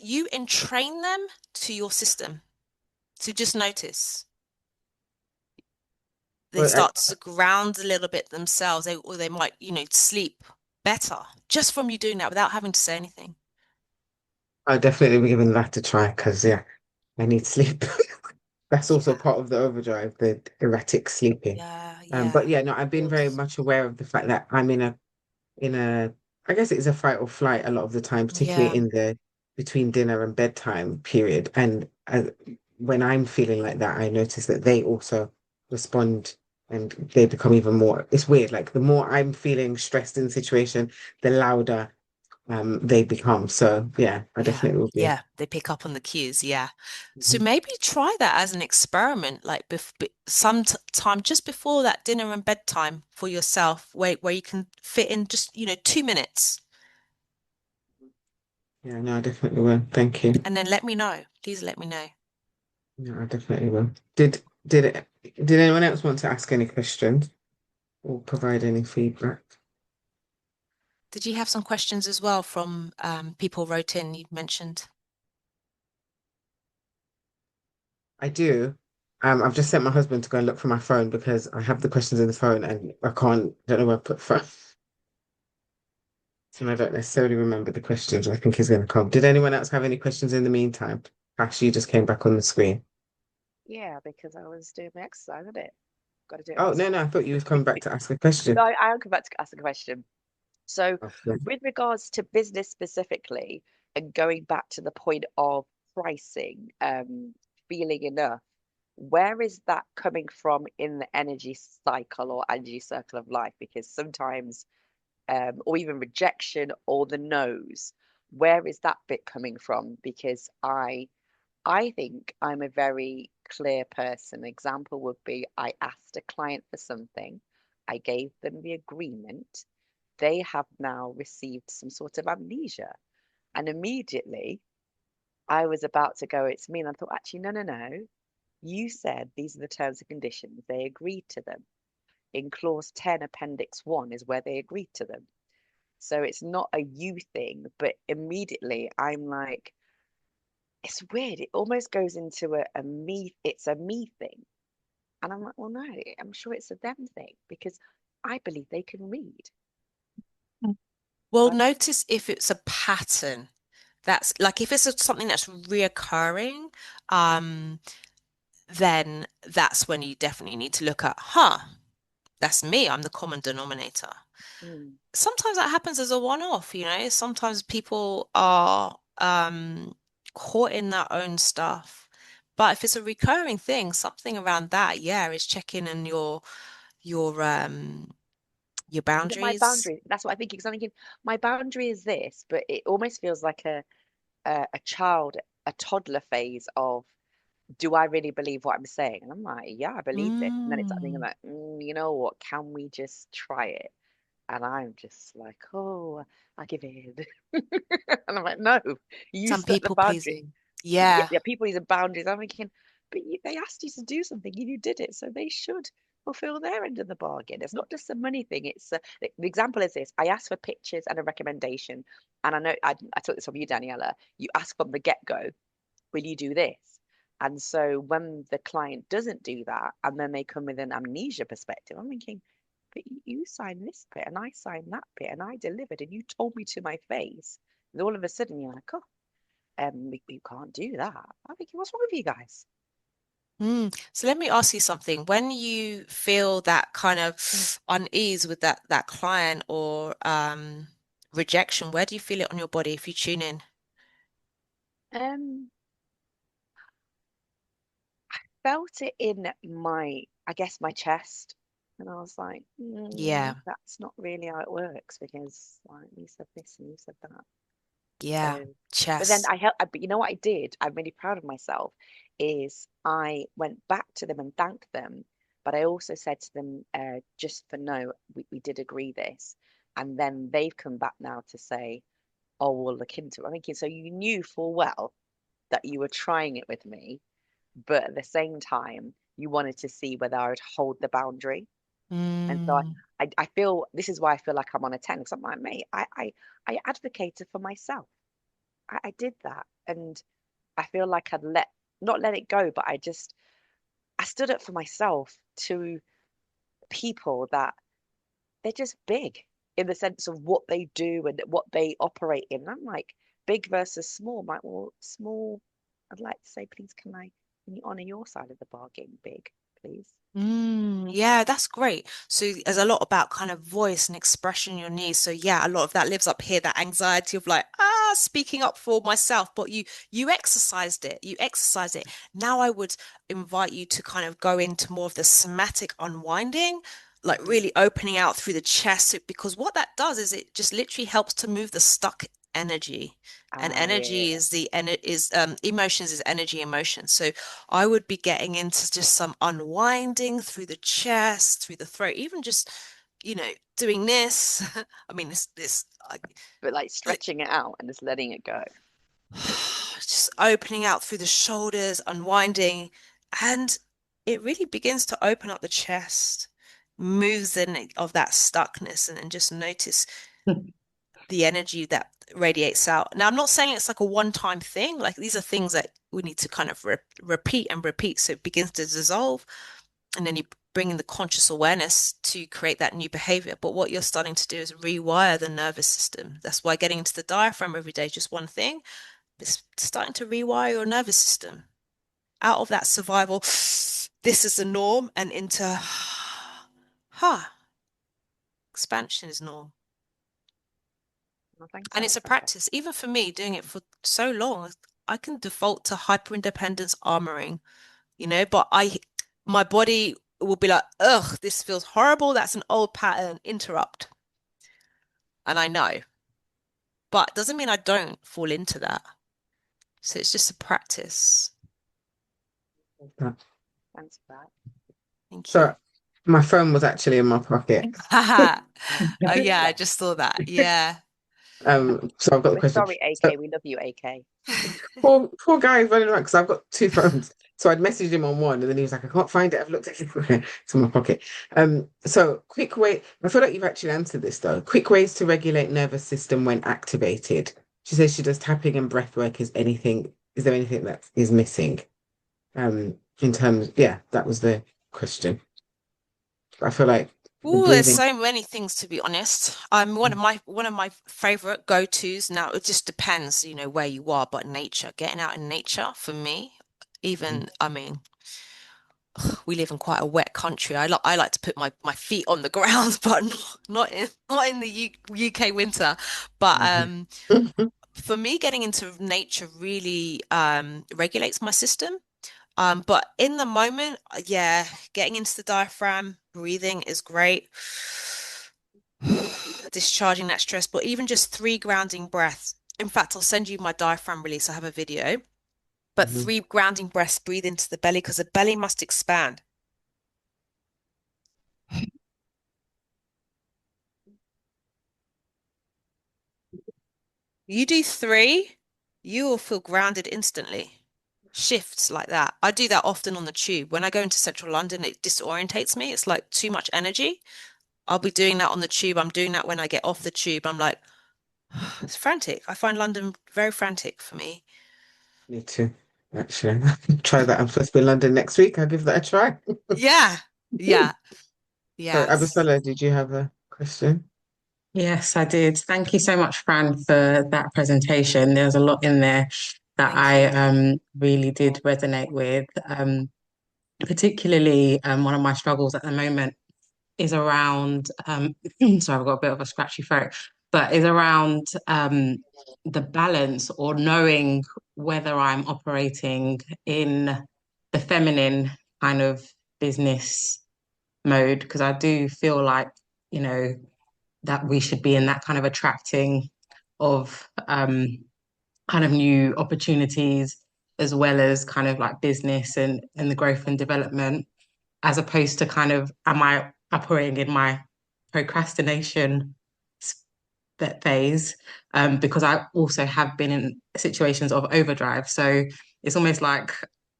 you entrain them to your system. So just notice they Well, start to ground a little bit themselves, or they might, sleep better just from you doing that without having to say anything. I'll definitely be giving that a try because yeah, I need sleep. That's also Yeah, part of the overdrive, the erratic sleeping. yeah, But yeah, yeah, no, of I've been very course. much aware of the fact that I'm in a I guess it's a fight or flight a lot of the time, particularly Yeah, in the between dinner and bedtime period. And when I'm feeling like that, I notice that they also respond and they become even more. It's weird. Like the more I'm feeling stressed in the situation, the louder they become. So yeah, I yeah, definitely will be. yeah. They pick up on the cues. Yeah. So Mhm. maybe try that as an experiment, like some time just before that dinner and bedtime for yourself, where you can fit in just 2 minutes. Yeah, no, I definitely will. Thank you. And then let me know. Please let me know. No, I definitely will. Did anyone else want to ask any questions or provide any feedback? Did you have some questions as well from people wrote in you mentioned? I do. I've just sent my husband to go and look for my phone because I have the questions in the phone and don't know where I put the phone. So I don't necessarily remember the questions. I think he's going to come. Did anyone else have any questions in the meantime? Ash, you just came back on the screen. Yeah, because I was doing my exercise, isn't it? Got to do it Oh, no, myself. no, I thought you was coming back to ask a question. No, I am about to ask a question. So, Okay. with regards to business specifically, and going back to the point of pricing, feeling enough, where is that coming from in the energy cycle or energy circle of life? Because sometimes, or even rejection or the no's, where is that bit coming from? Because I think I'm a very clear person. Example would be I asked a client for something, I gave them the agreement. They have now received some sort of amnesia. And immediately I was about to go, it's me. And I thought, actually, no, no, no. You said these are the terms and conditions. They agreed to them. In clause 10, appendix 1 is where they agreed to them. So it's not a you thing, but immediately I'm like, it's weird. It almost goes into a me, it's a me thing. And I'm like, well, no, I'm sure it's a them thing because I believe they can read. Mm. Well, I, notice if it's a pattern. That's like if it's something that's reoccurring, um, then that's when you definitely need to look at, huh, that's me. I'm the common denominator. mm. Sometimes that happens as a one-off, Sometimes people are caught in their own stuff. But if it's a recurring thing, something around that, yeah, is checking in your your Is it my boundaries. boundary? That's what I think. Because I'm thinking my boundary is this, but it almost feels like a child, a toddler phase of, do I really believe what I'm saying? And I'm like, yeah, I believe this. And then it's something Mm. like, you know what? Can we just try it? And I'm just like, oh, I give in. And I'm like, no, you Some set the people boundary. pleasing. Yeah, Yeah. yeah, people use boundaries. I'm thinking, but they asked you to do something and you did it, so they should fulfill their end of the bargain. It's not just a money thing. It's the example is this: I asked for pictures and a recommendation, and I know I took this from you, Daniela. You ask from the get-go, will you do this? And so when the client doesn't do that, and then they come with an amnesia perspective, I'm thinking, but you signed this bit and I signed that bit and I delivered and you told me to my face. And all of a sudden you're like, oh, you can't do that. I'm thinking, what's wrong with you guys? So let me ask you something. When you feel that kind of unease with that client or rejection, where do you feel it on your body if you tune in? Um, Felt it in my, I guess, my chest. And I was like, Yeah, that's not really how it works because like you said this and you said that. yeah, So, but then chess. but you know what I did? I'm really proud of myself. Is I went back to them and thanked them, but I also said to them, just for no, we did agree this. And then they've come back now to say, oh, we'll look into it. I'm thinking, so you knew full well that you were trying it with me, but at the same time, you wanted to see whether I would hold the boundary. And so Mm, I feel this is why I feel like I'm on a 10 because I'm like, mate, I advocated for myself. I did that. And I feel like I'd not let it go, but I stood up for myself to people that they're just big in the sense of what they do and what they operate in. And I'm like, big versus small. I'm like, well, small, I'd like to say, please, can you honor your side of the bargain, big, please? yeah, that's great. So there's a lot about kind of voice and expression your needs. So yeah, a lot of that lives up here, that anxiety of like, speaking up for myself, but you exercised it. You exercised it. Now I would invite you to kind of go into more of the somatic unwinding, like Mm. really opening out through the chest, because what that does is it just literally helps to move the stuck energy. And Ah, energy yeah. is the and it is emotions is energy emotion. So I would be getting into just some unwinding through the chest, through the throat, even just you know, doing this. I mean, But like stretching it out and just letting it go. just opening out through the shoulders, unwinding, and it really begins to open up the chest, moves in of that stuckness, and just notice the energy that radiates out. Now, I'm not saying it's like a one-time thing. Like these are things that we need to kind of repeat and repeat so it begins to dissolve, and then you bring in the conscious awareness to create that new behavior. But what you're starting to do is rewire the nervous system. That's why getting into the diaphragm every day is just one thing. It's starting to rewire your nervous system out of that survival, this is the norm, and into, expansion is norm. Well, thank And you. it's a Okay. practice. Even for me, doing it for so long, I can default to hyper independence armoring, but my body will be like, ugh, this feels horrible. That's an old pattern. Interrupt. And I know, but it doesn't mean I don't fall into that. So it's just a practice. Thanks for that. Thank you. So my phone was actually in my pocket. Oh yeah, I just saw that. Yeah. So I've got the We're question. sorry, So AK. We love you, AK. poor guy running around because I've got two phones. So I'd messaged him on one, and then he was like, "I can't find it. I've looked everywhere." It's in my pocket. So quick way. I feel like you've actually answered this though. Quick ways to regulate nervous system when activated. She says she does tapping and breath work. Is there anything that is missing? In terms, yeah, that was the question. I feel like the Oh, there's breathing. so many things to be honest. One of my favorite go-tos now, it just depends, where you are, but nature, getting out in nature for me, even I mean, we live in quite a wet country. I like to put my feet on the ground, but not in the UK winter. But for me, getting into nature really regulates my system. But in the moment, yeah, getting into the diaphragm, breathing is great. Discharging that stress, but even just 3 grounding breaths. In fact, I'll send you my diaphragm release. I have a video, but Mhm. 3 grounding breaths, breathe into the belly because the belly must expand. You do 3, you will feel grounded instantly. Shifts like that. I do that often on the tube. When I go into central London, it disorientates me. It's like too much energy. I'll be doing that on the tube. I'm doing that when I get off the tube. I'm like, it's frantic. I find London very frantic for me. Me too. Actually, try that. I'm supposed to be in London next week. I'll give that a try. Yeah. Yeah. So, Yes. Abisala, did you have a question? Yes, I did. Thank you so much, Fran, for that presentation. There's a lot in there that Thank I you. really did resonate with. Particularly, one of my struggles at the moment is around sorry, I've got a bit of a scratchy throat, but is around the balance or knowing whether I'm operating in the feminine kind of business mode, because I do feel like, you know, that we should be in that kind of attracting of kind of new opportunities, as well as kind of like business and the growth and development, as opposed to kind of, am I operating in my procrastination phase? Because I also have been in situations of overdrive. So it's almost like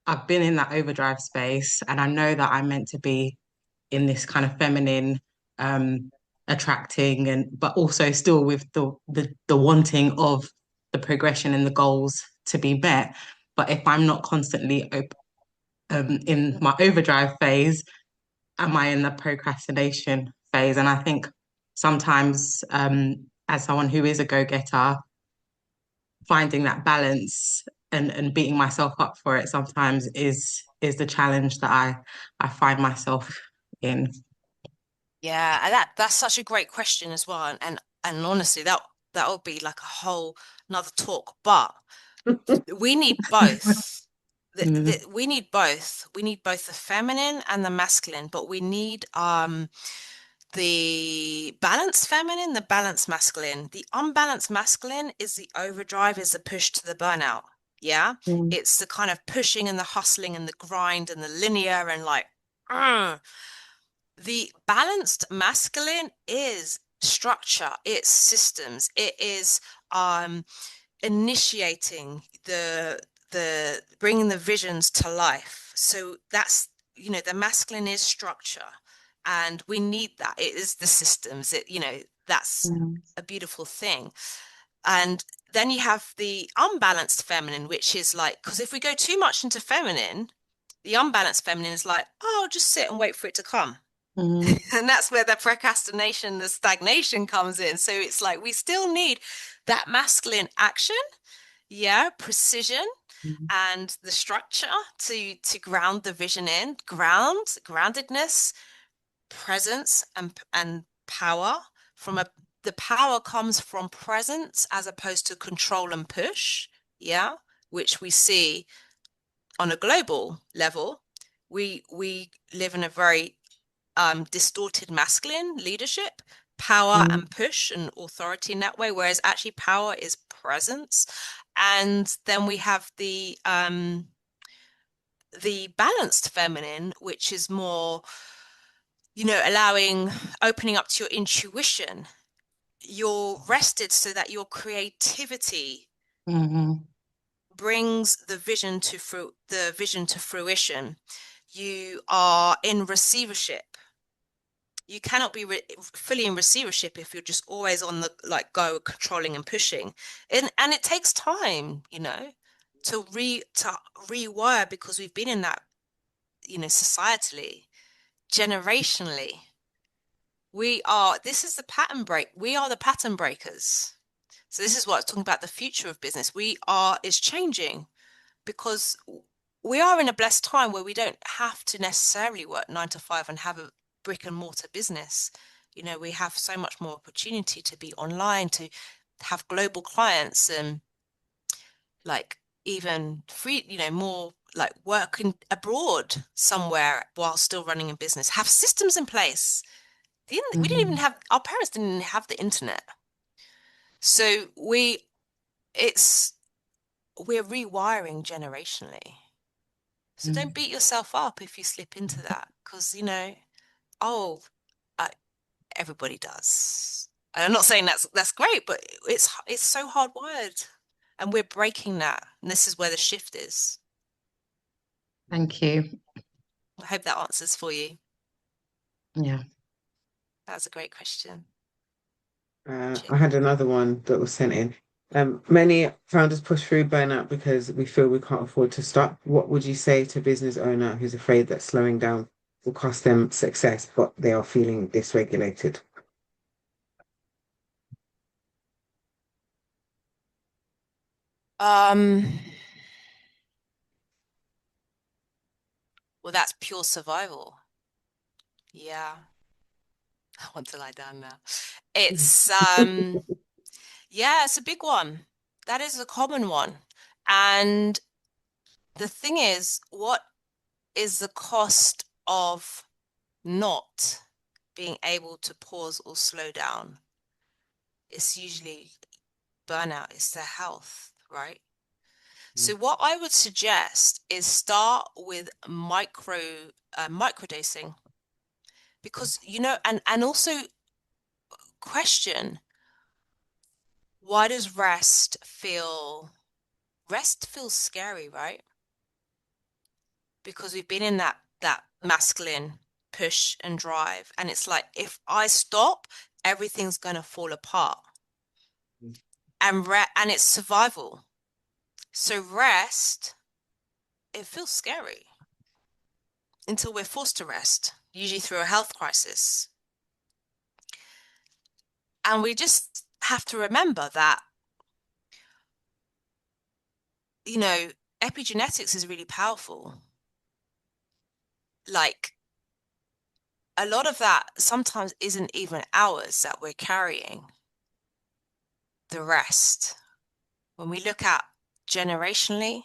I've been in that overdrive space, and I know that I'm meant to be in this kind of feminine, attracting, and but also still with the wanting of the progression and the goals to be met. But if I'm not constantly in my overdrive phase, am I in the procrastination phase? And I think sometimes, as someone who is a go-getter, finding that balance and beating myself up for it sometimes is the challenge that I find myself in. Yeah, and that's such a great question as well. And honestly, that would be like a whole another talk. But we need both. Mm, We need both. We need both the feminine and the masculine, but we need the balanced feminine, the balanced masculine. The unbalanced masculine is the overdrive, is the push to the burnout. Yeah. mm, It's the kind of pushing and the hustling and the grind and the linear and like, "Ugh." The balanced masculine is structure, it's systems, it is initiating the bringing the visions to life. So that's, you know, the masculine is structure, and we need that. It is the systems. It, you know, that's a beautiful thing. And then you have the unbalanced feminine, which is like, because if we go too much into feminine, the unbalanced feminine is like, oh, I'll just sit and wait for it to come. And that's where the procrastination, the stagnation comes in. So it's like we still need that masculine action, yeah, precision, and the structure to ground the vision in, groundedness, presence, and power. The power comes from presence as opposed to control and push, yeah, which we see on a global level. We live in a very distorted masculine leadership, power and push and authority in that way, whereas actually power is presence. And then we have the balanced feminine, which is more, you know, opening up to your intuition. You're rested so that your creativity brings the vision to fruition. You are in receivership. You cannot be fully in receivership if you're just always on the go, controlling and pushing. And it takes time, you know, to rewire, because we've been in that, you know, societally, generationally. This is the pattern break. We are the pattern breakers. So this is what I'm talking about, the future of business. Is changing, because we are in a blessed time where we don't have to necessarily work 9 to 5 and have a brick and mortar business. You know, we have so much more opportunity to be online, to have global clients, and like even free, you know, more like working abroad somewhere while still running a business, have systems in place. We didn't even have, our parents didn't even have the internet. So we're rewiring generationally. So don't beat yourself up if you slip into that, because, you know, everybody does. And I'm not saying that's great, but it's so hardwired, and we're breaking that. And this is where the shift is. Thank you. I hope that answers for you. Yeah. That's a great question. I had another one that was sent in. Many founders push through burnout because we feel we can't afford to stop. What would you say to a business owner who's afraid that slowing down will cost them success, but they are feeling dysregulated? Well, that's pure survival. Yeah. I want to lie down now. It's yeah, it's a big one. That is a common one. And the thing is, what is the cost of not being able to pause or slow down? It's usually burnout, it's their health, right? So what I would suggest is start with microdosing, because, you know, and also question, why does rest feels scary, right? Because we've been in that masculine push and drive, and it's like, if I stop, everything's going to fall apart. And it's survival. So rest, it feels scary until we're forced to rest, usually through a health crisis. And we just have to remember that, you know, epigenetics is really powerful. Like, a lot of that sometimes isn't even ours that we're carrying. The rest, when we look at generationally,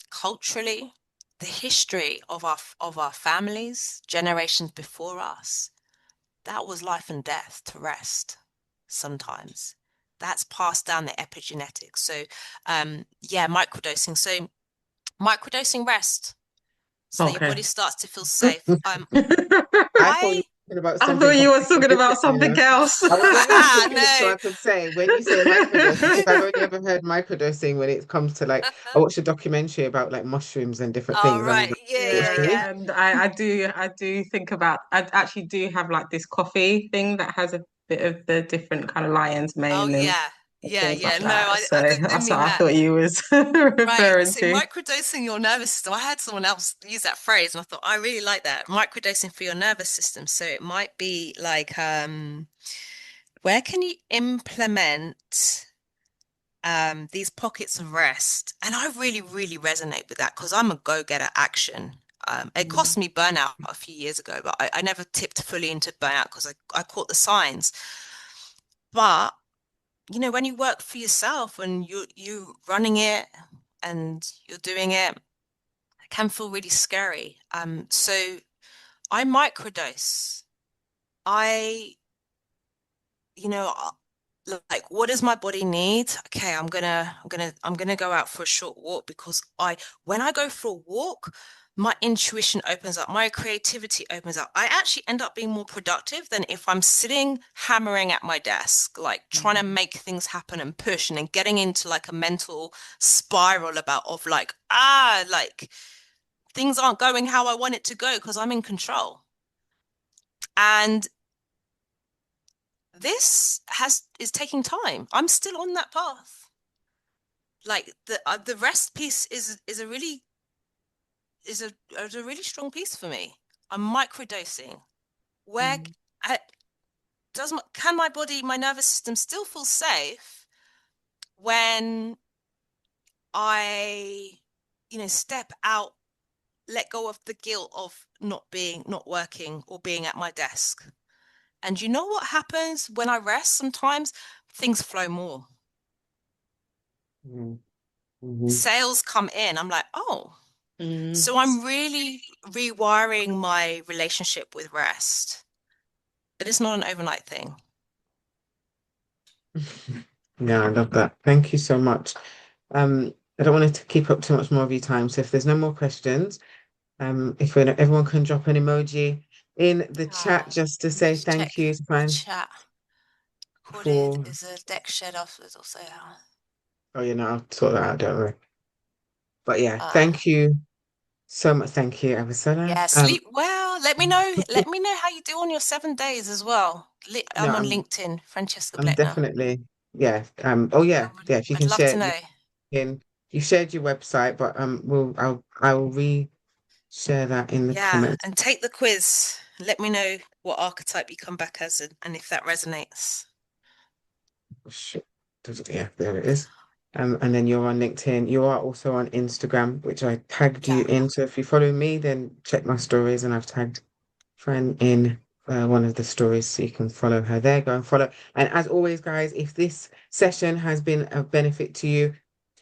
culturally, the history of our families, generations before us, that was life and death to rest sometimes. That's passed down the epigenetics. So yeah, microdosing. So microdosing rest. so that your Okay. body starts to feel safe. I thought you I were talking about I something thought you were completely talking about different, you something know. else. I was waiting you to finish so no. I could say, when you say microdosing, because I've only ever heard microdosing when it comes to like, I watched a documentary about like mushrooms and different All things. And I was right. like, Yeah, it's yeah, Yeah, true. yeah. and I do think about, I actually do have like this coffee thing that has a bit of the different kind of lion's Oh mane and yeah. Yeah, things yeah. like No, that. So I didn't that's what mean I that. thought you was Right. referring So to. microdosing your nervous system. I had someone else use that phrase and I thought I really like that. Microdosing for your nervous system. So it might be like, where can you implement these pockets of rest? And I really, really resonate with that because I'm a go-getter action. It cost me burnout a few years ago, but I never tipped fully into burnout because I caught the signs. But you know, when you work for yourself and you running it and you're doing it, it can feel really scary. So I microdose. I, you know, like what does my body need? Okay, I'm gonna go out for a short walk because when I go for a walk, my intuition opens up, my creativity opens up. I actually end up being more productive than if I'm sitting hammering at my desk, like trying to make things happen and push and then getting into like a mental spiral of like, like things aren't going how I want it to go because I'm in control. And this is taking time. I'm still on that path. Like the rest piece is a really strong piece for me. I'm microdosing. Where I, can my body, my nervous system still feel safe when I, step out, let go of the guilt of not working or being at my desk. And you know what happens when I rest? Sometimes things flow more. Mm-hmm. Sales come in. I'm like, oh, so I'm really rewiring my relationship with rest. But it's not an overnight thing. Yeah, I love that. Thank you so much. I don't want to keep up too much more of your time. So if there's no more questions, if everyone can drop an emoji in the chat just to say Just check thank you the to chat. Recorded for. is a deck shed afterwards also. Oh, you know, I'll sort that out, don't worry. But yeah, Uh, thank you so much. Thank you, Evisela. yeah, sleep well. Let me know. Let me know how you do on your 7 days as well. No, I'm on LinkedIn, Francesca I'm Bleckner. definitely, yeah. Oh yeah, yeah. If you I'd can love share to know. you shared your website, but I will re-share that in the Yeah, comments. and take the quiz. Let me know what archetype you come back as and if that resonates. Shit. Yeah, there it is. And then you're on LinkedIn. You are also on Instagram, which I tagged you Yeah. in. So if you follow me, then check my stories, and I've tagged Fran in one of the stories, so you can follow her there. Go and follow. And as always, guys, if this session has been of benefit to you,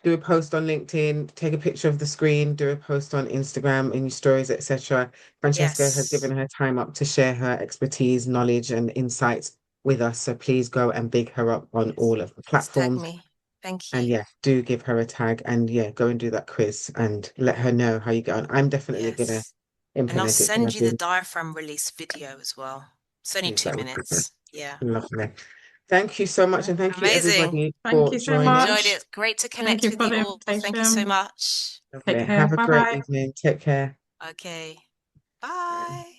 do a post on LinkedIn, take a picture of the screen, do a post on Instagram in your stories, etc. Francesca has Yes. given her time up to share her expertise, knowledge, and insights with us. So please go and big her up on all of the Please tag platforms. me. Thank And you. yeah, do give her a tag and yeah, go and do that quiz and let her know how you get on. I'm definitely gonna Yes. And I'll implement it because send I've you the been diaphragm release video as well. It's only pleased 2 that would be minutes. Yeah. lovely. Thank you so much, and thank you Amazing. everybody Thank for you so joining. Enjoyed much. it. Great to Thank connect you with for you the all. Thank you so invitation. much. Take Lovely. care. Have a Bye great bye. evening. Take care. Okay. Bye.